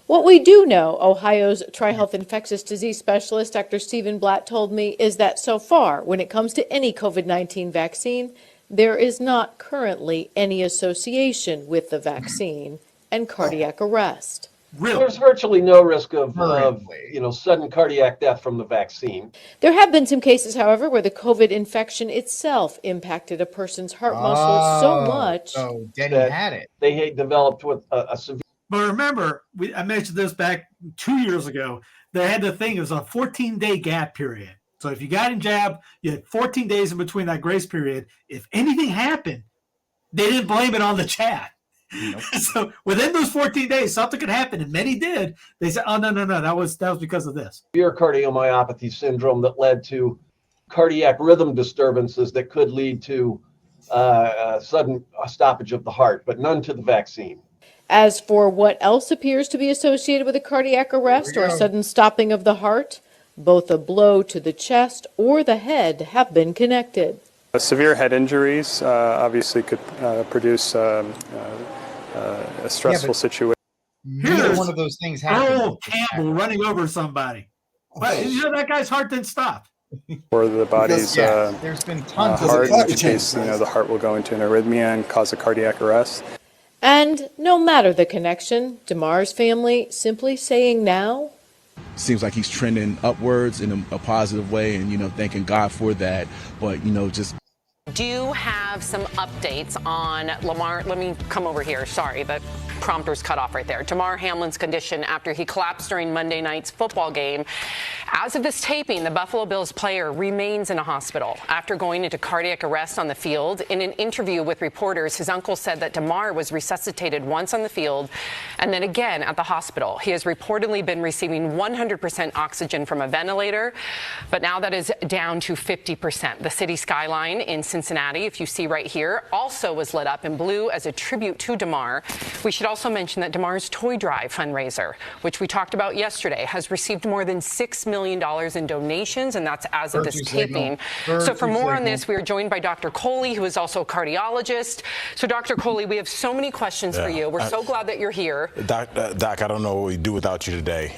What we do know, Ohio's Tri-Health infectious disease specialist, Dr. Stephen Blatt, told me, is that so far, when it comes to any COVID-19 vaccine, there is not currently any association with the vaccine and cardiac arrest. Really? There's virtually no risk of sudden cardiac death from the vaccine. There have been some cases, however, where the COVID infection itself impacted a person's heart muscle so much that they developed with a severe. But remember, I mentioned this back 2 years ago. They had the thing, it was a 14-day gap period. So if you got in jab, you had 14 days in between that grace period. If anything happened, they didn't blame it on the jab. Nope. So within those 14 days, something could happen, and many did. They said, "Oh no, that was because of this." Severe cardiomyopathy syndrome that led to cardiac rhythm disturbances that could lead to sudden stoppage of the heart, but none to the vaccine. As for what else appears to be associated with a cardiac arrest or a sudden stopping of the heart, both a blow to the chest or the head have been connected. Severe head injuries obviously could produce a stressful situation. Here's one of those things happen. Earl Campbell running over somebody. But that guy's heart didn't stop. for the body's there's been tons of heart, in climate which change, case, the heart will go into an arrhythmia and cause a cardiac arrest. And no matter the connection, DeMar's family simply saying now, Seems like he's trending upwards in a positive way, and thanking God for that. But just Do you have some updates on Lamar? Let me come over here. Sorry, the prompter's cut off right there. Damar Hamlin's condition after he collapsed during Monday night's football game. As of this taping, the Buffalo Bills player remains in a hospital after going into cardiac arrest on the field. In an interview with reporters, his uncle said that Damar was resuscitated once on the field and then again at the hospital. He has reportedly been receiving 100% oxygen from a ventilator, but now that is down to 50%. The city skyline in Cincinnati, if you see right here, also was lit up in blue as a tribute to Damar. We should also mention that Damar's Toy Drive fundraiser, which we talked about yesterday, has received more than $6 million in donations, and that's as of this taping. So for more on this, we are joined by Dr. Coley, who is also a cardiologist. So Dr. Coley, we have so many questions for you. We're so glad that you're here. Doc, I don't know what we'd do without you today.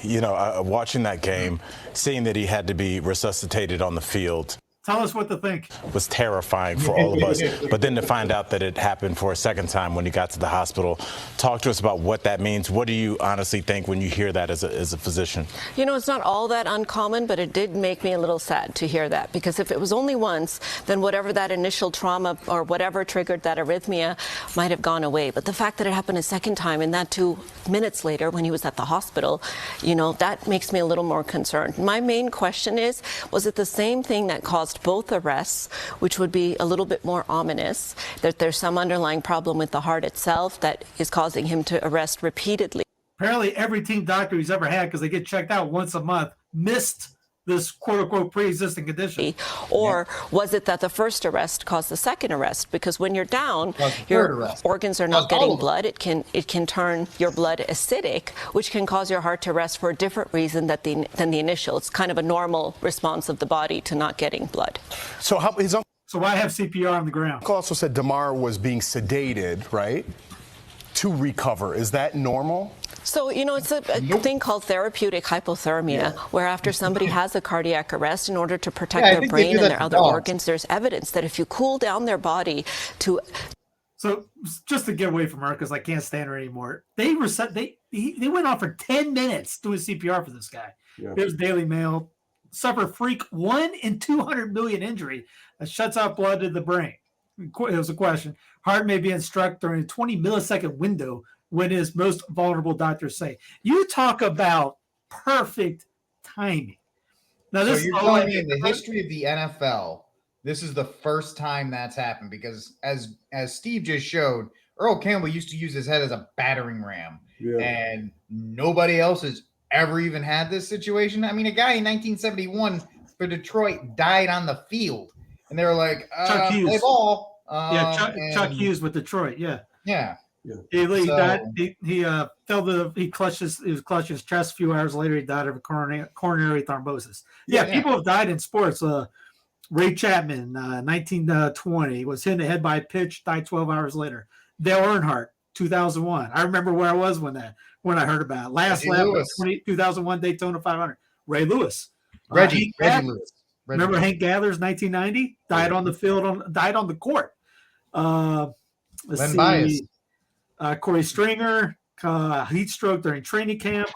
Watching that game, seeing that he had to be resuscitated on the field, Tell us what to think. Was terrifying for all of us. But then to find out that it happened for a second time when he got to the hospital, talk to us about what that means. What do you honestly think when you hear that as a physician? It's not all that uncommon, but it did make me a little sad to hear that, because if it was only once, then whatever that initial trauma or whatever triggered that arrhythmia might have gone away. But the fact that it happened a second time, and that 2 minutes later when he was at the hospital, that makes me a little more concerned. My main question is, was it the same thing that caused both arrests, which would be a little bit more ominous, that there's some underlying problem with the heart itself that is causing him to arrest repeatedly? Apparently every team doctor he's ever had, because they get checked out once a month, missed this quote-unquote pre-existing condition. Or was it that the first arrest caused the second arrest? Because when you're down, your organs are not getting blood. It can turn your blood acidic, which can cause your heart to arrest for a different reason than the initial. It's kind of a normal response of the body to not getting blood. So why have CPR on the ground? Uncle also said Damar was being sedated, right, to recover. Is that normal? So, it's a thing called therapeutic hypothermia, where after somebody has a cardiac arrest, in order to protect their brain and their other organs, there's evidence that if you cool down their body to... So, just to get away from her, because I can't stand her anymore, they went on for 10 minutes doing CPR for this guy. Yeah. There's Daily Mail. Suffer freak 1 in 200 million injury that shuts out blood to the brain. It was a question. Heart may be instructed during a 20 millisecond window when it is most vulnerable, doctors say. You talk about perfect timing. Now, this so you're telling me in the history of the NFL, this is the first time that's happened, because as Steve just showed, Earl Campbell used to use his head as a battering ram, and nobody else has ever even had this situation. I mean, a guy in 1971 for Detroit died on the field, and they were like, play ball. Chuck Hughes with Detroit, yeah. He clutched his chest. A few hours later, he died of a coronary thrombosis. People have died in sports. Ray Chapman, 1920, was hit in the head by a pitch, died 12 hours later. Dale Earnhardt, 2001. I remember where I was when I heard about it. Last lap of 2001 Daytona 500. Ray Lewis. Reggie Lewis. Remember Hank Gathers, 1990? Died on the field, died on the court. Let's see. Corey Stringer, heat stroke during training camp.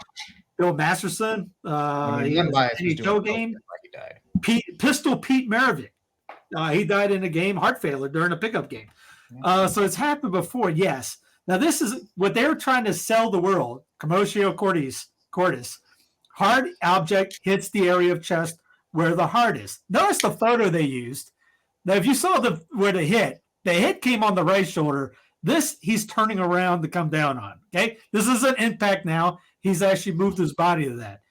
Bill Masterson, NHL game. Pistol Pete Maravich, he died in a game, heart failure during a pickup game. So it's happened before, yes. Now this is what they're trying to sell the world. Commotio cordis. Hard object hits the area of chest where the heart is. Notice the photo they used. Now, if you saw where the hit came on the right shoulder. This he's turning around to come down on. Okay, this is an impact now. He's actually moved his body to that.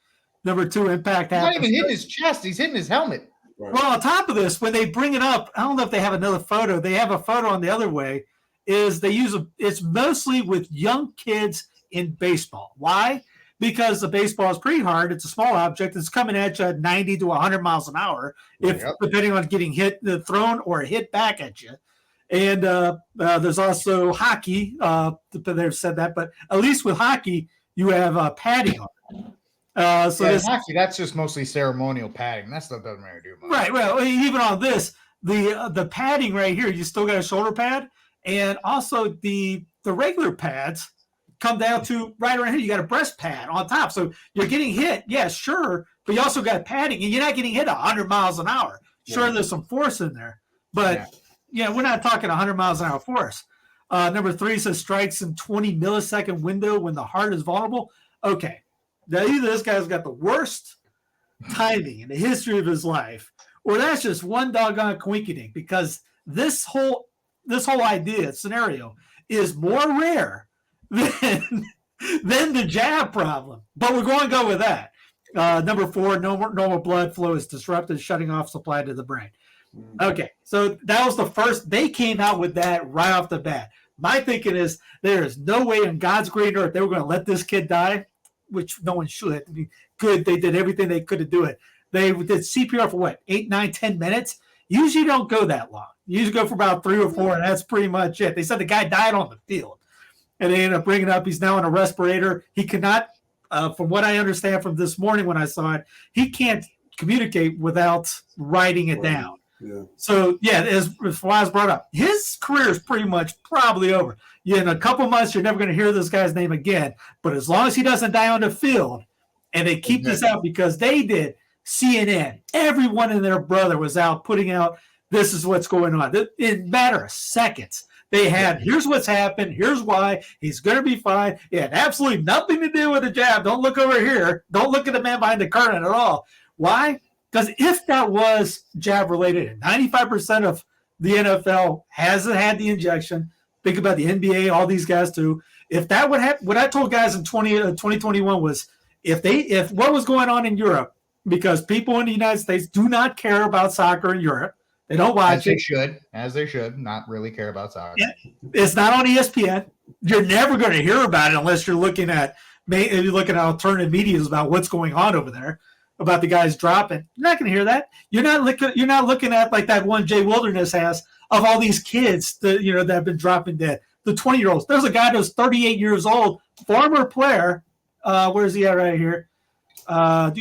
Number 2, impact happens. He's not even hitting his chest. He's hitting his helmet. Right. Well, on top of this, when they bring it up, I don't know if they have another photo. They have a photo on the other way. It's mostly with young kids in baseball. Why? Because the baseball is pretty hard. It's a small object. It's coming at you at 90 to 100 miles an hour, depending on getting thrown or hit back at you. And there's also hockey. They've said that, but at least with hockey, you have padding on it. So yeah, this hockey, that's just mostly ceremonial padding. That stuff doesn't really do much. right. Well, even on this, the padding right here, you still got a shoulder pad, and also the regular pads come down to right around here. You got a breast pad on top, so you're getting hit. Yeah, sure, but you also got padding, and you're not getting hit 100 miles an hour. Sure, there's some force in there, but we're not talking 100 miles an hour force. Number 3 says strikes in 20 millisecond window when the heart is vulnerable. Okay, now either this guy's got the worst timing in the history of his life, or that's just one doggone coinkydink, because this whole idea scenario is more rare than the jab problem. But we're going to go with that. Number 4, normal blood flow is disrupted, shutting off supply to the brain. Okay, so that was the first. They came out with that right off the bat. My thinking is there is no way in God's great earth they were going to let this kid die, which no one should. I mean, good, they did everything they could to do it. They did CPR for what, 8, 9, 10 minutes? Usually don't go that long. You usually go for about 3 or 4, and that's pretty much it. They said the guy died on the field, and they ended up bringing up he's now on a respirator. He cannot, from what I understand from this morning when I saw it, he can't communicate without writing it down. Yeah. So, as Fawaz brought up, his career is pretty much probably over. In a couple months, you're never going to hear this guy's name again. But as long as he doesn't die on the field, and they keep this out, because they did, CNN, everyone and their brother was out putting out, this is what's going on. In a matter of seconds, they had, here's what's happened, here's why, he's going to be fine. It had absolutely nothing to do with the jab. Don't look over here. Don't look at the man behind the curtain at all. Why? Because if that was jab related, and 95% of the NFL hasn't had the injection, think about the NBA, all these guys too. If that would happen, what I told guys in 2021 was, if what was going on in Europe, because people in the United States do not care about soccer in Europe, they don't watch it. As they should, not really care about soccer. It's not on ESPN. You're never going to hear about it unless you're looking at alternative media about what's going on over there, about the guys dropping. You're not going to hear that. You're not looking at like that one Jay Wilderness has of all these kids that have been dropping dead. The 20-year-olds. There's a guy that's 38 years old, former player. Where's he at right here? While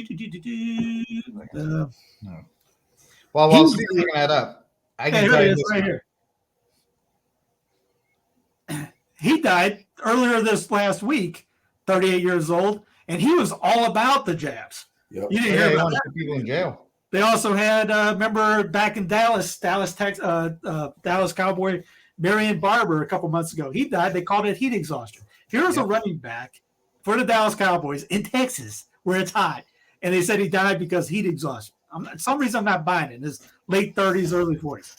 Steve's looking that up, I can tell you this right here. He died earlier this last week, 38 years old, and he was all about the jabs. Yep. You didn't hear about that. people in jail. They also had, remember back in Dallas Cowboy Marion Barber a couple months ago. He died. They called it heat exhaustion. Here's a running back for the Dallas Cowboys in Texas where it's hot, and they said he died because heat exhaustion. For some reason, I'm not buying it. In his late 30s, early 40s.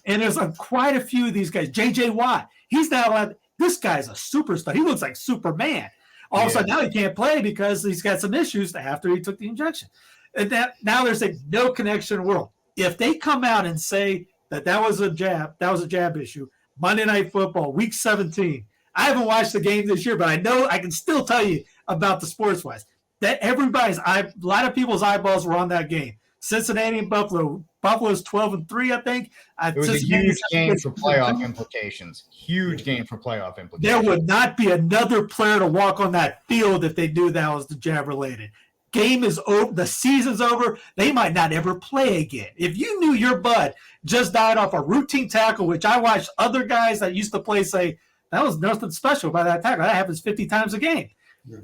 And there's quite a few of these guys. J.J. Watt, he's not allowed. This guy's a superstar. He looks like Superman. All of a sudden, now he can't play because he's got some issues after he took the injection. And now there's no connection in the world. If they come out and say that was a jab issue, Monday Night Football, Week 17. I haven't watched the game this year, but I know I can still tell you about the sports-wise. That a lot of people's eyeballs were on that game. Cincinnati and Buffalo. Buffalo's 12-3, I think. It was a huge game for playoff implications. Huge game for playoff implications. There would not be another player to walk on that field if they knew that was the jab related. Game is over. The season's over. They might not ever play again. If you knew your bud just died off a routine tackle, which I watched other guys that used to play say, that was nothing special about that tackle. That happens 50 times a game. Yeah.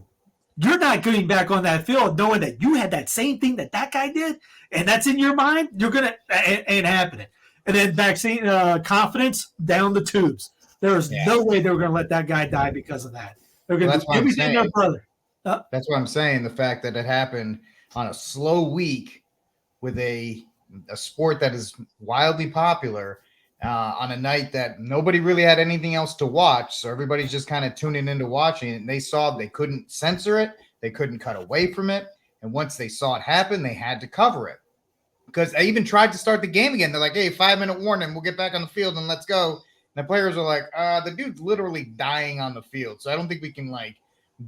You're not getting back on that field knowing that you had that same thing that guy did, and that's in your mind. You're going to ain't happening. And then vaccine confidence down the tubes. There is no way they were going to let that guy die because of that. They're going to do everything their brother. That's what I'm saying. The fact that it happened on a slow week with a sport that is wildly popular on a night that nobody really had anything else to watch. So everybody's just kind of tuning into watching it. And they saw they couldn't censor it. They couldn't cut away from it. And once they saw it happen, they had to cover it. Because I even tried to start the game again. They're like, hey, 5-minute warning. We'll get back on the field and let's go. And the players are like, the dude's literally dying on the field. So I don't think we can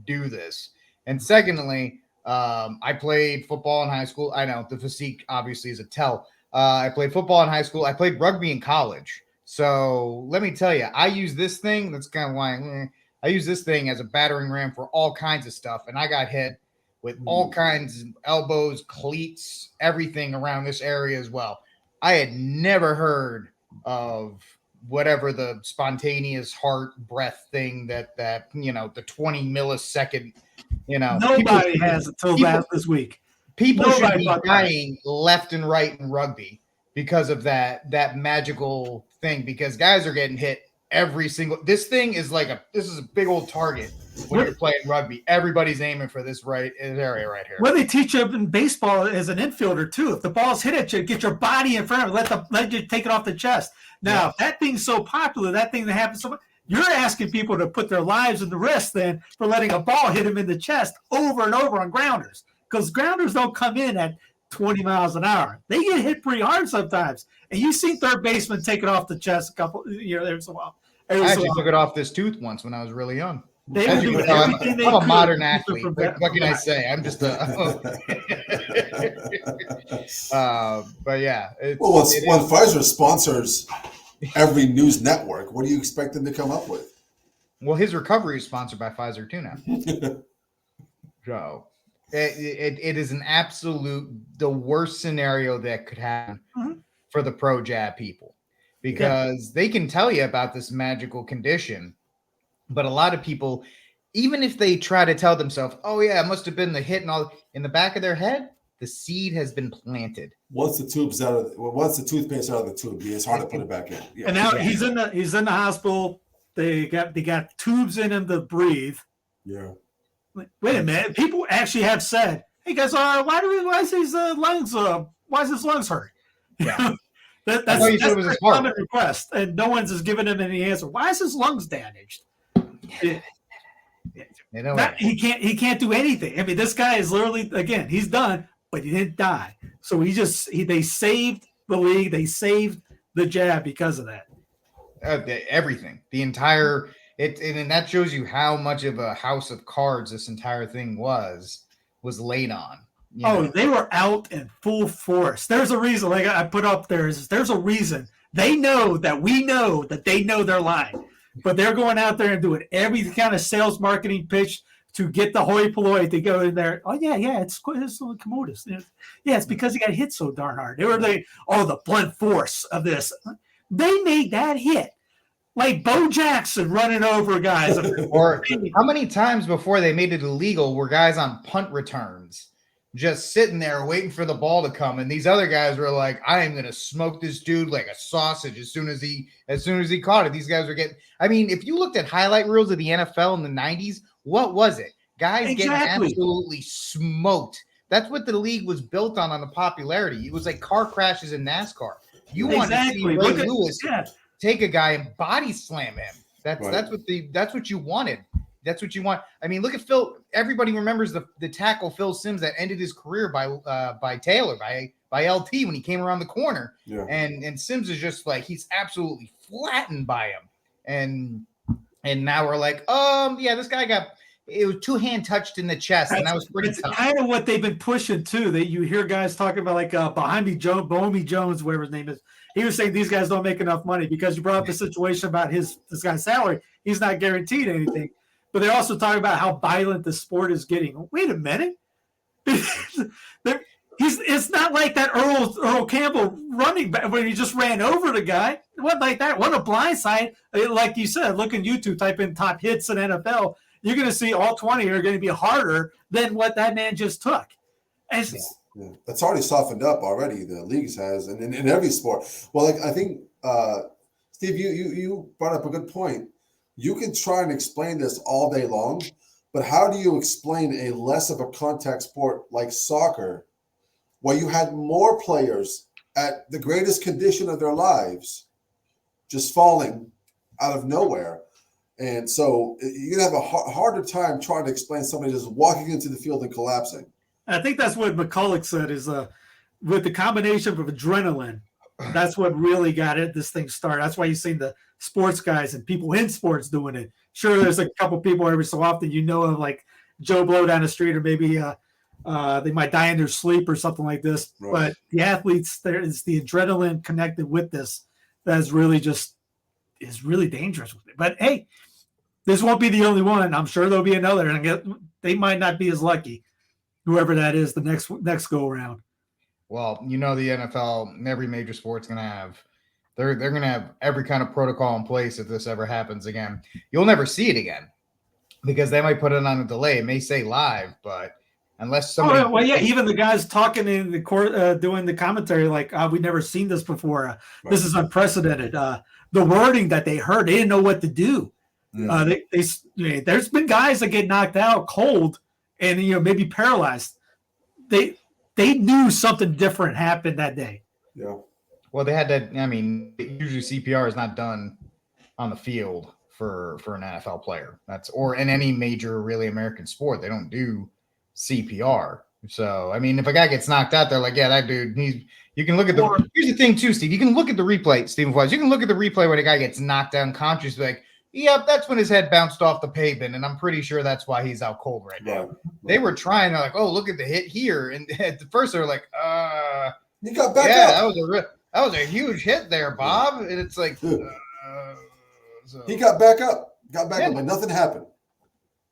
do this. And secondly, I played football in high school. I know the physique obviously is a tell. I played football in high school. I played rugby in college. So let me tell you, I use this thing. That's kind of why I use this thing as a battering ram for all kinds of stuff. And I got hit with all kinds of elbows, cleats, everything around this area as well. I had never heard of whatever the spontaneous heart breath thing that the 20 millisecond, Nobody has until this week. People should Nobody be thought that. dying left and right in rugby because of that magical thing, because guys are getting hit every single. This thing is this is a big old target when you're playing rugby. Everybody's aiming for this area right here. Well, they teach you in baseball as an infielder too. If the ball's hit at you, get your body in front of it. Let you take it off the chest. Now, if that thing's so popular, that thing that happens so much, you're asking people to put their lives in the risk then for letting a ball hit them in the chest over and over on grounders, because grounders don't come in at 20 miles an hour. They get hit pretty hard sometimes. And you've seen third baseman take it off the chest a couple every so while. I actually took it off this tooth once when I was really young. They As do you know, everything they I'm a could modern to athlete. prevent- What can I say? I'm just a. But yeah. When Pfizer sponsors every news network, what do you expect them to come up with? Well, his recovery is sponsored by Pfizer too now. So it is an absolute the worst scenario that could happen for the pro jab people, because they can tell you about this magical condition, but a lot of people, even if they try to tell themselves, "Oh yeah, it must have been the hit," and all, in the back of their head, the seed has been planted. Once the toothpaste out of the tube, it's hard to put it back in. Yeah. And now he's in the hospital. They got tubes in him to breathe. Yeah. Wait a minute. People actually have said, "Hey guys, why is his lungs hurt?" Yeah. That's it was a his heart. common request, and no one's has given him any answer. Why is his lungs damaged? He can't do anything. I mean, this guy is literally, again, he's done, but he didn't die. So they saved the league. They saved the jab because of that. Everything, the entire and that shows you how much of a house of cards this entire thing was laid on. They were out in full force. There's a reason, like I put up there's a reason. They know that we know that they know they're lying, but they're going out there and doing every kind of sales marketing pitch to get the hoi polloi to go in there. Oh yeah, it's commodus. Yeah, it's because he got hit so darn hard. The blunt force of this. They made that hit. Like Bo Jackson running over guys. Or how many times before they made it illegal were guys on punt returns just sitting there waiting for the ball to come, and these other guys were like, "I am going to smoke this dude like a sausage as soon as he caught it." These guys were getting. I mean, if you looked at highlight reels of the NFL in the '90s, what was it? Guys getting absolutely smoked. That's what the league was built on the popularity. It was like car crashes in NASCAR. You want to see Ray Lewis take a guy and body slam him. That's what you wanted. That's what you want. I mean, look at Phil. Everybody remembers the tackle Phil Simms that ended his career by Taylor, by LT when he came around the corner. Yeah. And Simms is just like, he's absolutely flattened by him. And now we're like, this guy it was two-hand touched in the chest, and that was pretty tough. Kind of what they've been pushing too. That you hear guys talking about, like Bohemi Jones, whatever his name is. He was saying these guys don't make enough money because you brought up the situation about this guy's salary. He's not guaranteed anything. But they're also talking about how violent the sport is getting. Wait a minute. It's not like that Earl Campbell running back when he just ran over the guy. It wasn't like that. What a blindside. Like you said, look in YouTube, type in top hits in NFL. You're going to see all 20 are going to be harder than what that man just took. That's already softened up already. The leagues has, and in every sport. Well, I think, Steve, you brought up a good point. You can try and explain this all day long, but how do you explain a less of a contact sport like soccer, where you had more players at the greatest condition of their lives just falling out of nowhere? And so you're going to have a harder time trying to explain somebody just walking into the field and collapsing. I think that's what McCulloch said is with the combination of adrenaline, that's what really got this thing started. That's why you've seen the sports guys and people in sports doing it. Sure, there's a couple people every so often of, like Joe Blow down the street, or maybe they might die in their sleep or something like this. Right. But the athletes, there is the adrenaline connected with this that's really is really dangerous. But hey, this won't be the only one. I'm sure there'll be another, and they might not be as lucky. whoever that is the next go around. Well, the NFL, every major sport's going to have, they're going to have every kind of protocol in place if this ever happens again. You'll never see it again because they might put it on a delay. It may say live, but unless somebody. Even the guys talking in the court, doing the commentary, like, we've never seen this before. This is unprecedented. The wording that they heard, they didn't know what to do. There's been guys that get knocked out cold and maybe paralyzed. They knew something different happened that day. Yeah. Well, they had that. I mean, usually CPR is not done on the field for an NFL player. Or in any major, really American sport, they don't do CPR. So, I mean, if a guy gets knocked out, they're like, yeah, that dude, you can look at here's the thing too, Steve. You can look at the replay, Stephen Flies. You can look at the replay when a guy gets knocked down conscious, like, yep, that's when his head bounced off the pavement, and I'm pretty sure that's why he's out cold right now. Right. They were trying, they're like, oh, look at the hit here. And at the first, they're like, you got back up. That was a huge hit there, Bob. And it's like, he got back up, but nothing happened.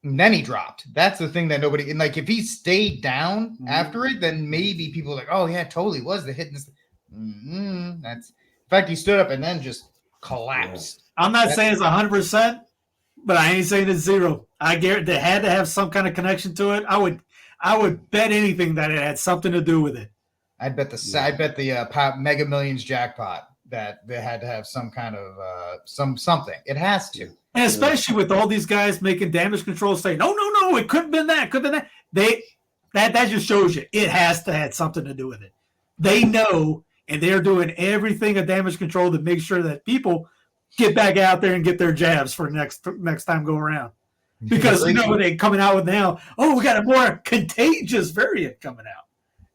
And then he dropped. That's the thing that nobody, and like, if he stayed down after it, then maybe people are like, oh, yeah, totally was the hit. In fact, he stood up and then just collapsed. I'm not saying it's 100%, but I ain't saying it's zero. I guarantee they had to have some kind of connection to it. I would bet anything that it had something to do with it. I bet the Mega Millions jackpot that they had to have some kind of something. It has to, and especially with all these guys making damage control saying, no, it couldn't have been that. Could have been that. That just shows you it has to have something to do with it. They know, and they're doing everything in damage control to make sure that people get back out there and get their jabs for next time go around. Because what they're coming out with now, we got a more contagious variant coming out.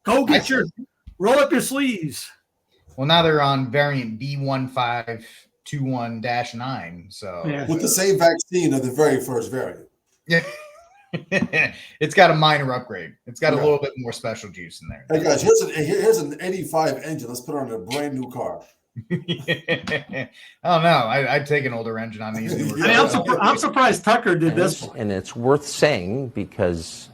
Go get roll up your sleeves. Well, now they're on variant B1521-9. So with the same vaccine of the very first variant. Yeah. It's got a minor upgrade. It's got a little bit more special juice in there. Hey guys, here's an 85 engine. Let's put it on a brand new car. I don't know. I'd take an older engine on these newer cars. I'm surprised Tucker did this. And it's worth saying because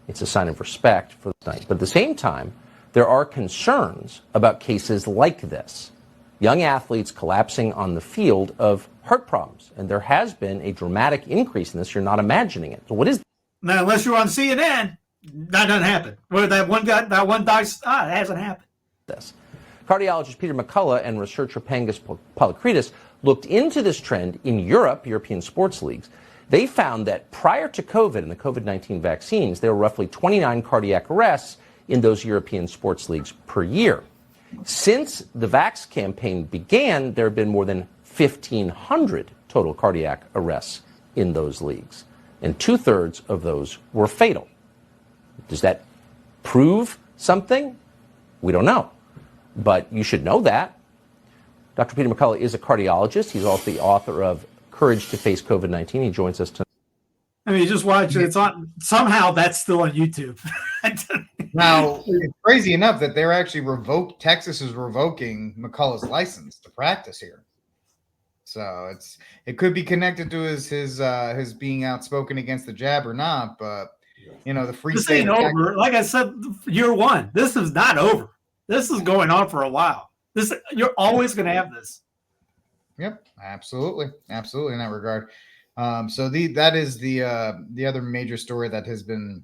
it's a sign of respect for the night. But at the same time, there are concerns about cases like this. Young athletes collapsing on the field of heart problems. And there has been a dramatic increase in this. You're not imagining it. So what is that? Now, unless you're on CNN, that doesn't happen. Where that one guy, it hasn't happened. This. Cardiologist Peter McCullough and researcher Pangis Polikritis looked into this trend in European sports leagues. They found that prior to COVID and the COVID-19 vaccines, there were roughly 29 cardiac arrests in those European sports leagues per year. Since the Vax campaign began, there have been more than 1,500 total cardiac arrests in those leagues, and 2/3 of those were fatal. Does that prove something? We don't know. But you should know that. Dr. Peter McCullough is a cardiologist. He's also the author of Courage to Face COVID-19. He joins us tonight. I mean, you just watch it. It's on. Somehow that's still on YouTube. Now, it's crazy enough that they're actually Texas is revoking McCullough's license to practice here. So it could be connected to his being outspoken against the jab or not. But the free this state ain't over. Like I said, year one. This is not over. This is going on for a while. You're always going to have this. Yep, absolutely in that regard. So that is the other major story that has been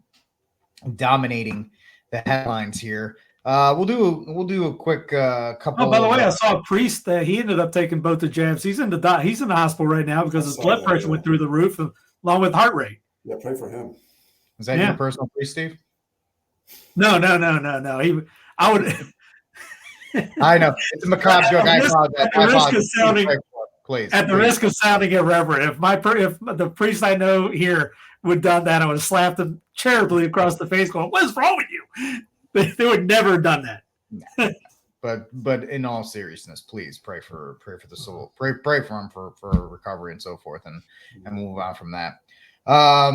dominating the headlines here. We'll do a quick couple. Oh, by the way, I saw a priest that he ended up taking both the jabs. He's in the hospital right now because his blood pressure went through the roof along with heart rate. Yeah, pray for him. Is that your personal priest, Steve? No. I would. I know it's a macabre joke. I apologize. Please. At the risk of sounding irreverent, if the priest I know here would have done that, I would have slapped him charitably across the face, going, "What's wrong with you?" They would never have done that. But in all seriousness, please pray for the soul. Pray for him for recovery and so forth, and move on from that. I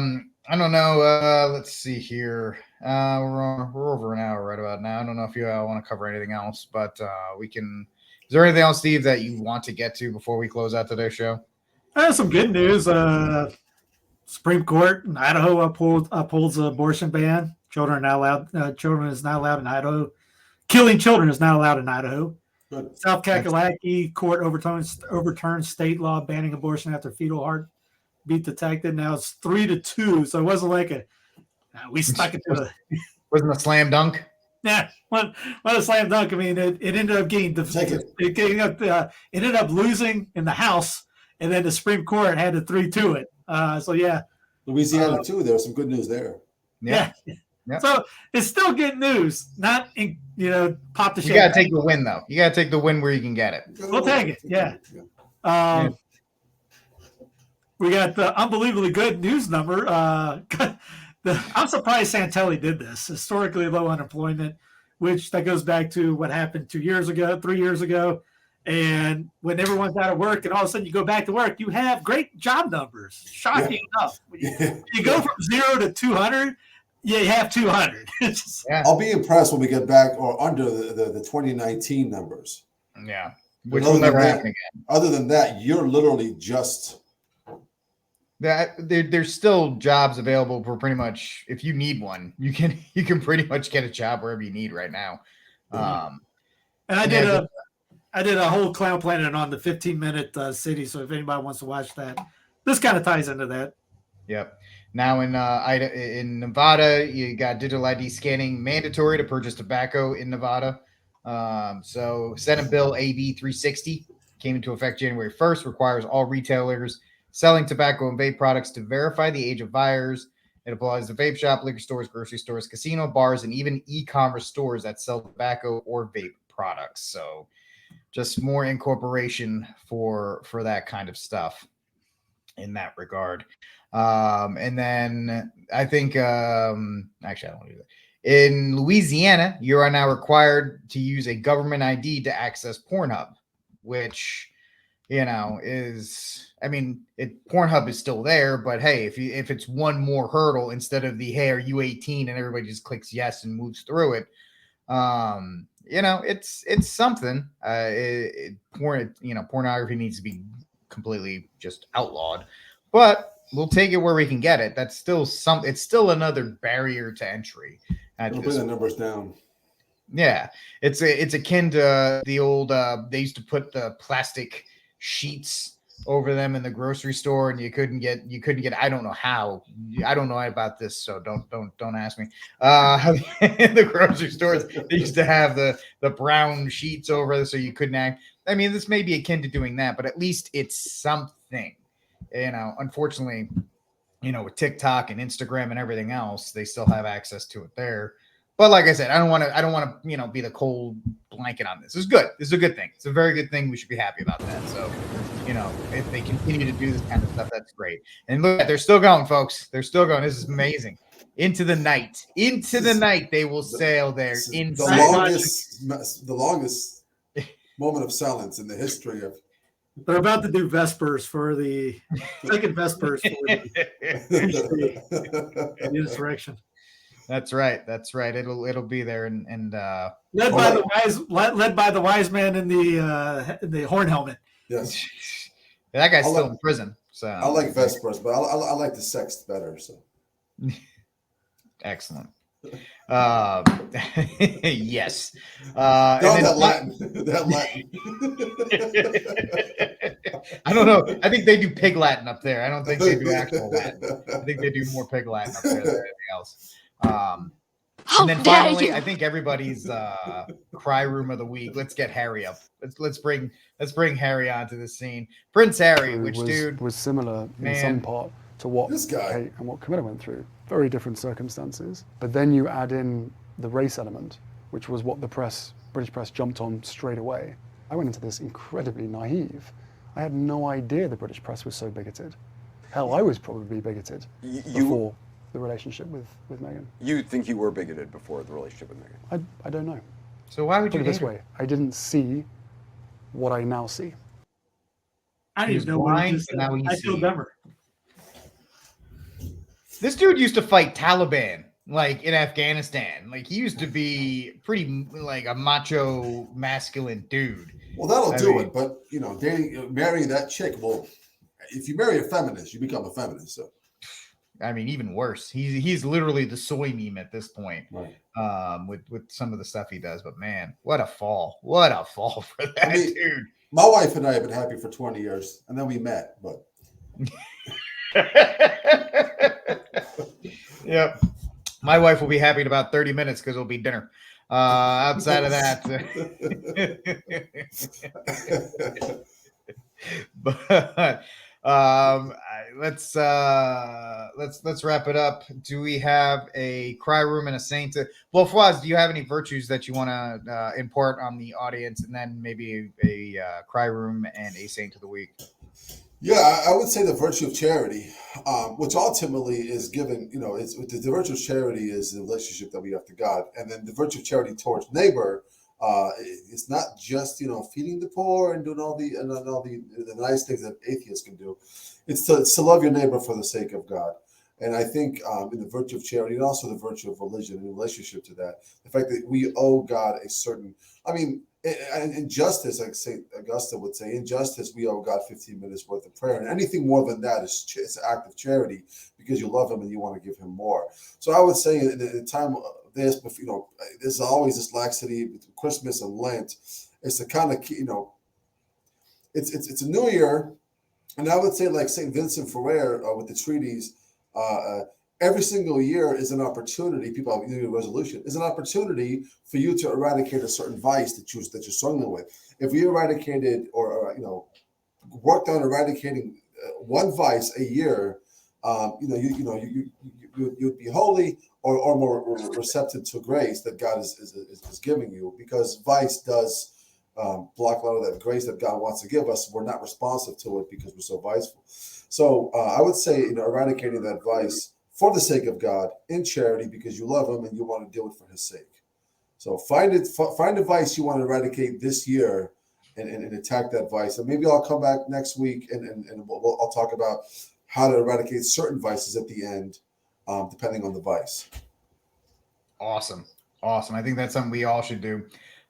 don't know. Let's see here. We're over an hour right about now. I don't know if you want to cover anything else, but we can. Is there anything else, Steve, that you want to get to before we close out today's show? Some good news. Supreme Court in Idaho upholds abortion ban. Children are not allowed. Children is not allowed in Idaho. Killing children is not allowed in Idaho. Good. South Kakalaki court overturned state law banning abortion after fetal heartbeat detected. Now it's 3-2, so it wasn't like we stuck it to the. Wasn't a slam dunk. Yeah, what a slam dunk. I mean, it ended up getting it ended up losing in the House, and then the Supreme Court had to 3-2 it. So yeah, Louisiana too. There was some good news there. Yeah. So it's still good news. Not pop the. You gotta take the win though. You gotta take the win where you can get it. We'll take it. Yeah. We got the unbelievably good news number. I'm surprised Santelli did this. Historically low unemployment, which that goes back to what happened 2 years ago, 3 years ago. And when everyone's out of work and all of a sudden you go back to work, you have great job numbers. Shocking enough. You go from 0 to 200, you have 200. I'll be impressed when we get back or under the 2019 numbers. Yeah. Which will never happen again. Other than that, you're literally just... There's still jobs available for pretty much, if you need one, you can pretty much get a job wherever you need right now. And I did a whole Clown Planet on the 15-minute city. So if anybody wants to watch that, this kind of ties into that. Yep. Now in Nevada, you got digital ID scanning mandatory to purchase tobacco in Nevada. So Senate Bill AB 360 came into effect January 1st, requires all retailers selling tobacco and vape products to verify the age of buyers. It applies to vape shop, liquor stores, grocery stores, casino, bars, and even e-commerce stores that sell tobacco or vape products. So just more incorporation for that kind of stuff in that regard. And then I think, actually, I don't do that. In Louisiana, you are now required to use a government ID to access Pornhub, which, Pornhub is still there, but hey, if it's one more hurdle instead of the, hey, are you 18? And everybody just clicks yes and moves through it. It's something. Pornography needs to be completely just outlawed, but we'll take it where we can get it. That's still it's still another barrier to entry. Bring the numbers down. Yeah, it's akin to the old. They used to put the plastic sheets over them in the grocery store, and you couldn't get. I don't know how. I don't know about this, so don't ask me. In the grocery stores, they used to have the brown sheets over, so you couldn't act. I mean, this may be akin to doing that, but at least it's something. Unfortunately, with TikTok and Instagram and everything else, they still have access to it there. But like I said, I don't want to, be the cold blanket on this. It's good. This is a good thing. It's a very good thing. We should be happy about that. So, if they continue to do this kind of stuff, that's great. And look, they're still going, folks. They're still going. This is amazing. Into the night, they will sail there. The longest moment of silence in the history of. They're about to do Vespers for the second Vespers for the insurrection. That's right. It'll be there and led by the wise man in the horn helmet. Yes, that guy's still in prison. So I like Vespers, but I like the Sext better. So excellent. Yes. That Latin. I don't know. I think they do pig Latin up there. I don't think they do actual Latin. I think they do more pig Latin up there than anything else. And then finally, I think everybody's cry room of the week. Let's get Harry up. Let's bring Harry onto the scene. Prince Harry, was similar in some part to what Kate and what Camilla went through. Very different circumstances. But then you add in the race element, which was what the British press jumped on straight away. I went into this incredibly naive. I had no idea the British press was so bigoted. Hell, I was probably bigoted before the relationship with Meghan. You think you were bigoted before the relationship with Meghan? I don't know. So why would you put it this way? I didn't see what I now see. I didn't know what he just said. I feel dumber. This dude used to fight Taliban, like in Afghanistan. Like he used to be pretty like a macho, masculine dude. Well, that'll do it. But marrying that chick, well, if you marry a feminist, you become a feminist. So I mean, even worse. He's literally the soy meme at this point. Right. With some of the stuff he does. But man, what a fall! What a fall for that dude. My wife and I have been happy for 20 years, and then we met. But yep, my wife will be happy in about 30 minutes because it'll be dinner. Outside of that, but let's wrap it up. Do we have a cry room and a saint? Well, Fawaz, do you have any virtues that you want to impart on the audience, and then maybe a cry room and a saint of the week? Yeah, I would say the virtue of charity, which ultimately is given, it's the virtue of charity is the relationship that we have to God. And then the virtue of charity towards neighbor, it's not just, feeding the poor and doing all the nice things that atheists can do. It's to love your neighbor for the sake of God. And I think in the virtue of charity and also the virtue of religion in relationship to that, the fact that we owe God a certain, in justice, like St. Augustine would say, in justice, we owe God 15 minutes worth of prayer. And anything more than that is it's an act of charity because you love him and you want to give him more. So I would say in a time of this, there's always this laxity between Christmas and Lent. It's the kind of, it's a new year. And I would say like St. Vincent Ferrer with the treaties, every single year is an opportunity. People have New Year resolution is an opportunity for you to eradicate a certain vice that you're struggling with. If we eradicated or worked on eradicating one vice a year, you'd be holy or more receptive to grace that God is giving you, because vice does block a lot of that grace that God wants to give us. We're not responsive to it because we're so viceful. So I would say eradicating that vice for the sake of God in charity because you love him and you want to do it for his sake. So find a vice you want to eradicate this year and attack that vice. And maybe I'll come back next week and I'll talk about how to eradicate certain vices at the end, depending on the vice. Awesome. I think that's something we all should do.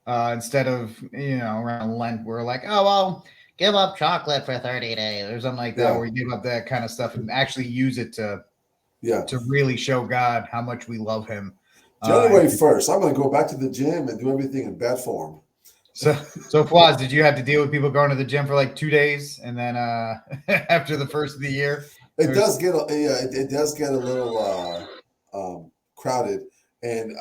Instead of, around Lent, we're like, oh, well, give up chocolate for 30 days or something like that, where you give up that kind of stuff and actually use it to really show God how much we love him. January 1st, I'm going to go back to the gym and do everything in bad form. So Fawaz, did you have to deal with people going to the gym for like 2 days and then after the first of the year? It does get a little crowded, and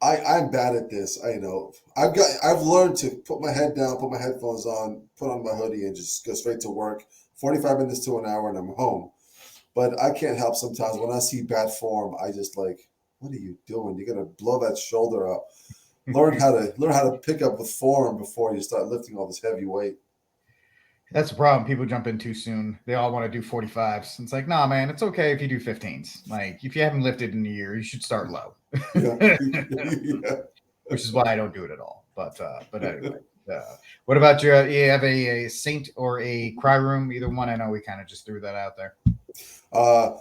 I'm bad at this. I know. I've learned to put my head down, put my headphones on, put on my hoodie, and just go straight to work. 45 minutes to an hour, and I'm home. But I can't help sometimes when I see bad form. I just like, what are you doing? You're gonna blow that shoulder up. Learn how to pick up with form before you start lifting all this heavy weight. That's the problem. People jump in too soon. They all want to do 45s. It's like, nah, man, it's okay if you do 15s. Like, if you haven't lifted in a year, you should start low. Yeah. Which is why I don't do it at all. But anyway, what about you have a saint or a cry room? Either one. I know we kind of just threw that out there. A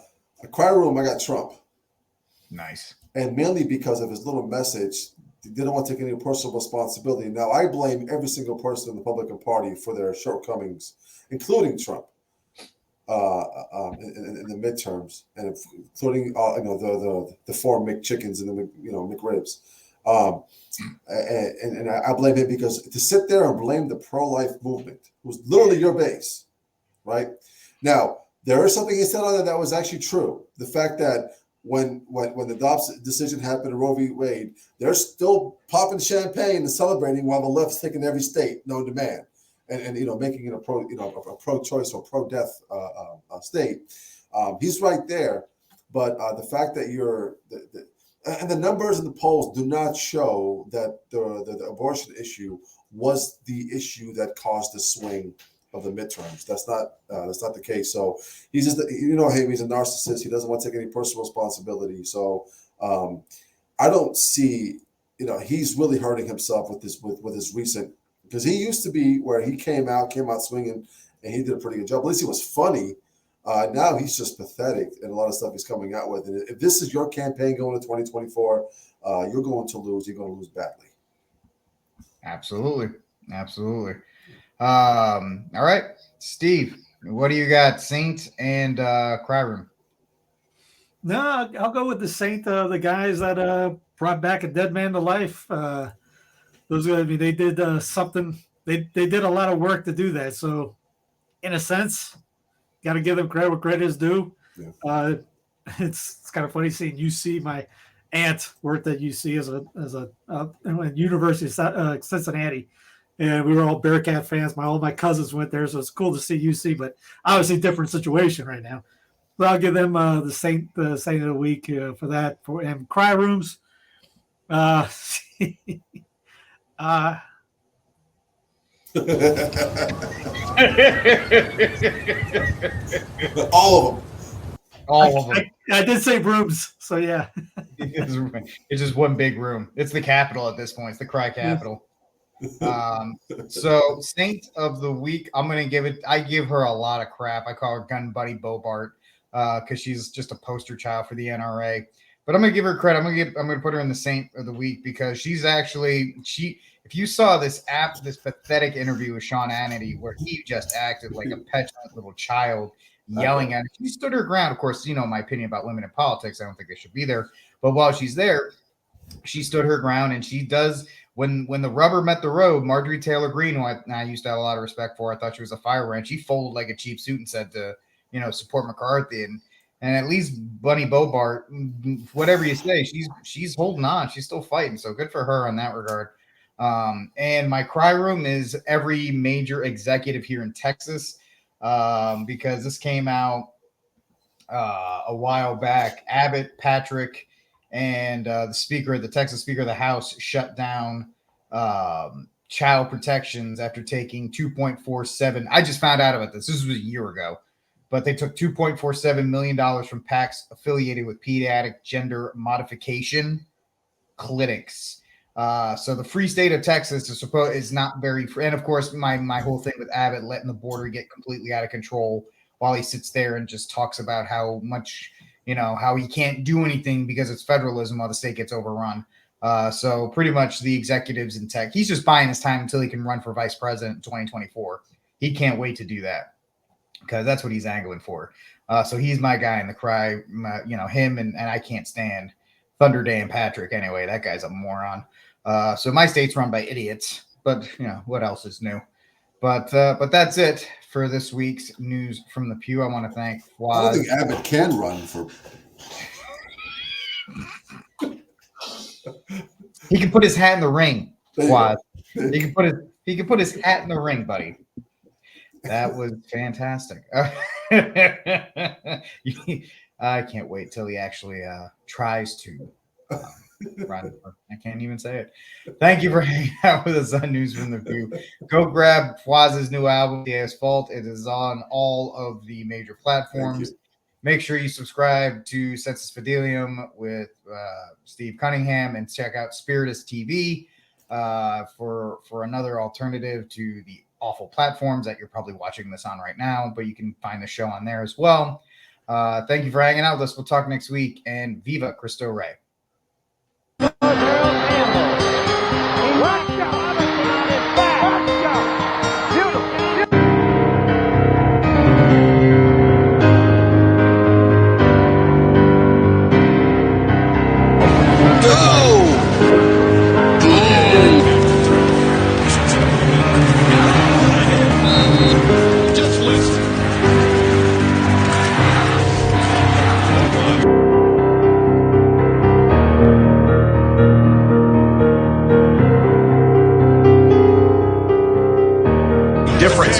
cry room, I got Trump. Nice. And mainly because of his little message. They didn't want to take any personal responsibility. Now, I blame every single person in the Republican Party for their shortcomings, including Trump, in the midterms, and including the four McChickens and the McRibs. And I blame him because to sit there and blame the pro-life movement, who's literally your base, right? Now, there is something he said on that was actually true. The fact that when the Dobbs decision happened in Roe v. Wade, they're still popping champagne and celebrating while the left's taking every state, no demand, and making it a pro-choice or pro-death state. He's right there, but the fact that and the numbers in the polls do not show that the abortion issue was the issue that caused the swing of the midterms. That's not the case. So he's just him. He's a narcissist. He doesn't want to take any personal responsibility. So I don't see. He's really hurting himself with his recent, because he used to be where he came out swinging, and he did a pretty good job. At least he was funny. Now he's just pathetic in a lot of stuff he's coming out with. And if this is your campaign going to 2024, you're going to lose. You're going to lose badly. Absolutely. All right, Steve, what do you got? Saint and cry room. No, I'll go with the Saint. The guys that brought back a dead man to life. Those, I mean, they did something. They did a lot of work to do that. So, in a sense, got to give them credit where credit is due. Yeah. It's kind of funny seeing UC. My aunt worked at UC as a University of Cincinnati, and we were all Bearcat fans. All my cousins went there, so it's cool to see UC. But obviously, different situation right now. But I'll give them the Saint of the week for that. And cry rooms. All of them. All of them. I did say rooms, so yeah. It's just one big room. It's the capital at this point. It's the cry capital. So Saint of the week, I give her a lot of crap. I call her Gun Buddy Bobart because she's just a poster child for the NRA. But I'm gonna give her credit. I'm gonna put her in the Saint of the week because she's actually if you saw this pathetic interview with Sean Hannity where he just acted like a petulant little child yelling at her, she stood her ground. Of course, you know my opinion about women in politics. I don't think they should be there. But while she's there, she stood her ground, and she does when the rubber met the road. Marjorie Taylor Greene, who I used to have a lot of respect for, I thought she was a firebrand. She folded like a cheap suit and said to support McCarthy, and at least Bunny Bobart, whatever you say, she's holding on. She's still fighting. So good for her in that regard. And my cry room is every major executive here in Texas, because this came out a while back. Abbott, Patrick, and the Texas Speaker of the House shut down child protections after taking 2.47. I just found out about this. This was a year ago. But they took $2.47 million from PACs affiliated with pediatric gender modification clinics. So the free state of Texas is not very free. And of course, my whole thing with Abbott letting the border get completely out of control while he sits there and just talks about how much, how he can't do anything because it's federalism while the state gets overrun. So pretty much the executives in tech, he's just buying his time until he can run for vice president in 2024. He can't wait to do that, because that's what he's angling for. So he's my guy in the cry, him and I can't stand Thunder Day and Patrick. Anyway, that guy's a moron. So my state's run by idiots, but what else is new? But that's it for this week's news from the pew. I want to thank Waz. I don't think Abbott can run for. He can put his hat in the ring, Waz. He can put his hat in the ring, buddy. That was fantastic. I can't wait till he actually tries to run. I can't even say it. Thank you for hanging out with us on News from the View. Go grab Waz's new album, The Asphalt. It is on all of the major platforms. Make sure you subscribe to Sensus Fidelium with Steve Cunningham, and check out Spiritus TV for another alternative to the awful platforms that you're probably watching this on right now, but you can find the show on there as well. Thank you for hanging out with us. We'll talk next week, and Viva Cristo Rey.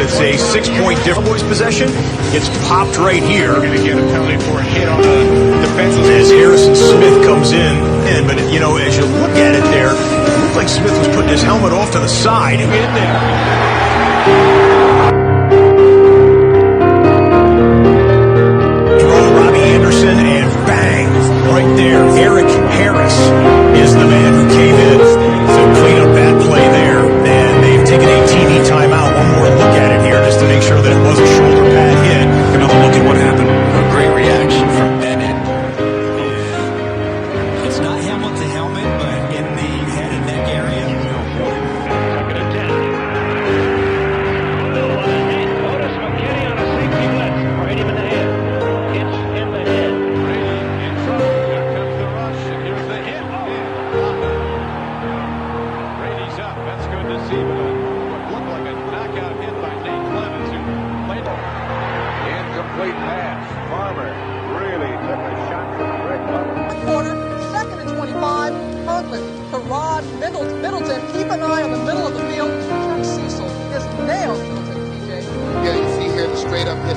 It's a 6-point difference. Possession gets popped right here. We're going to get a penalty for a hit on the defensive as Harrison Smith comes in. But as you look at it there, it looked like Smith was putting his helmet off to the side. In there. Throw Robbie Anderson, and bang, right there. Eric Harris is the man who came in to clean up that play there. And they've taken a TV timeout. One more look at it here just to make sure that it was a shoulder pad hit. Another look at what happened. A great reaction from Bennett. It's not helmet to helmet, but in the head and neck area. Second and 10. Notice McKinney on a safety blitz. Right him in the head. It's in the head. Middleton, keep an eye on the middle of the field. Chuck Cecil is nailed Middleton, TJ. Yeah, you see here the straight up hit.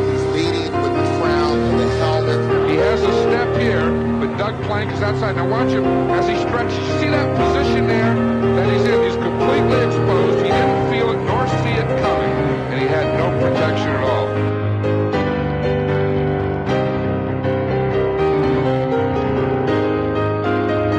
He's leading with the crown and the helmet. He has a step here, but Doug Plank is outside. Now watch him as he stretches. You see that position there?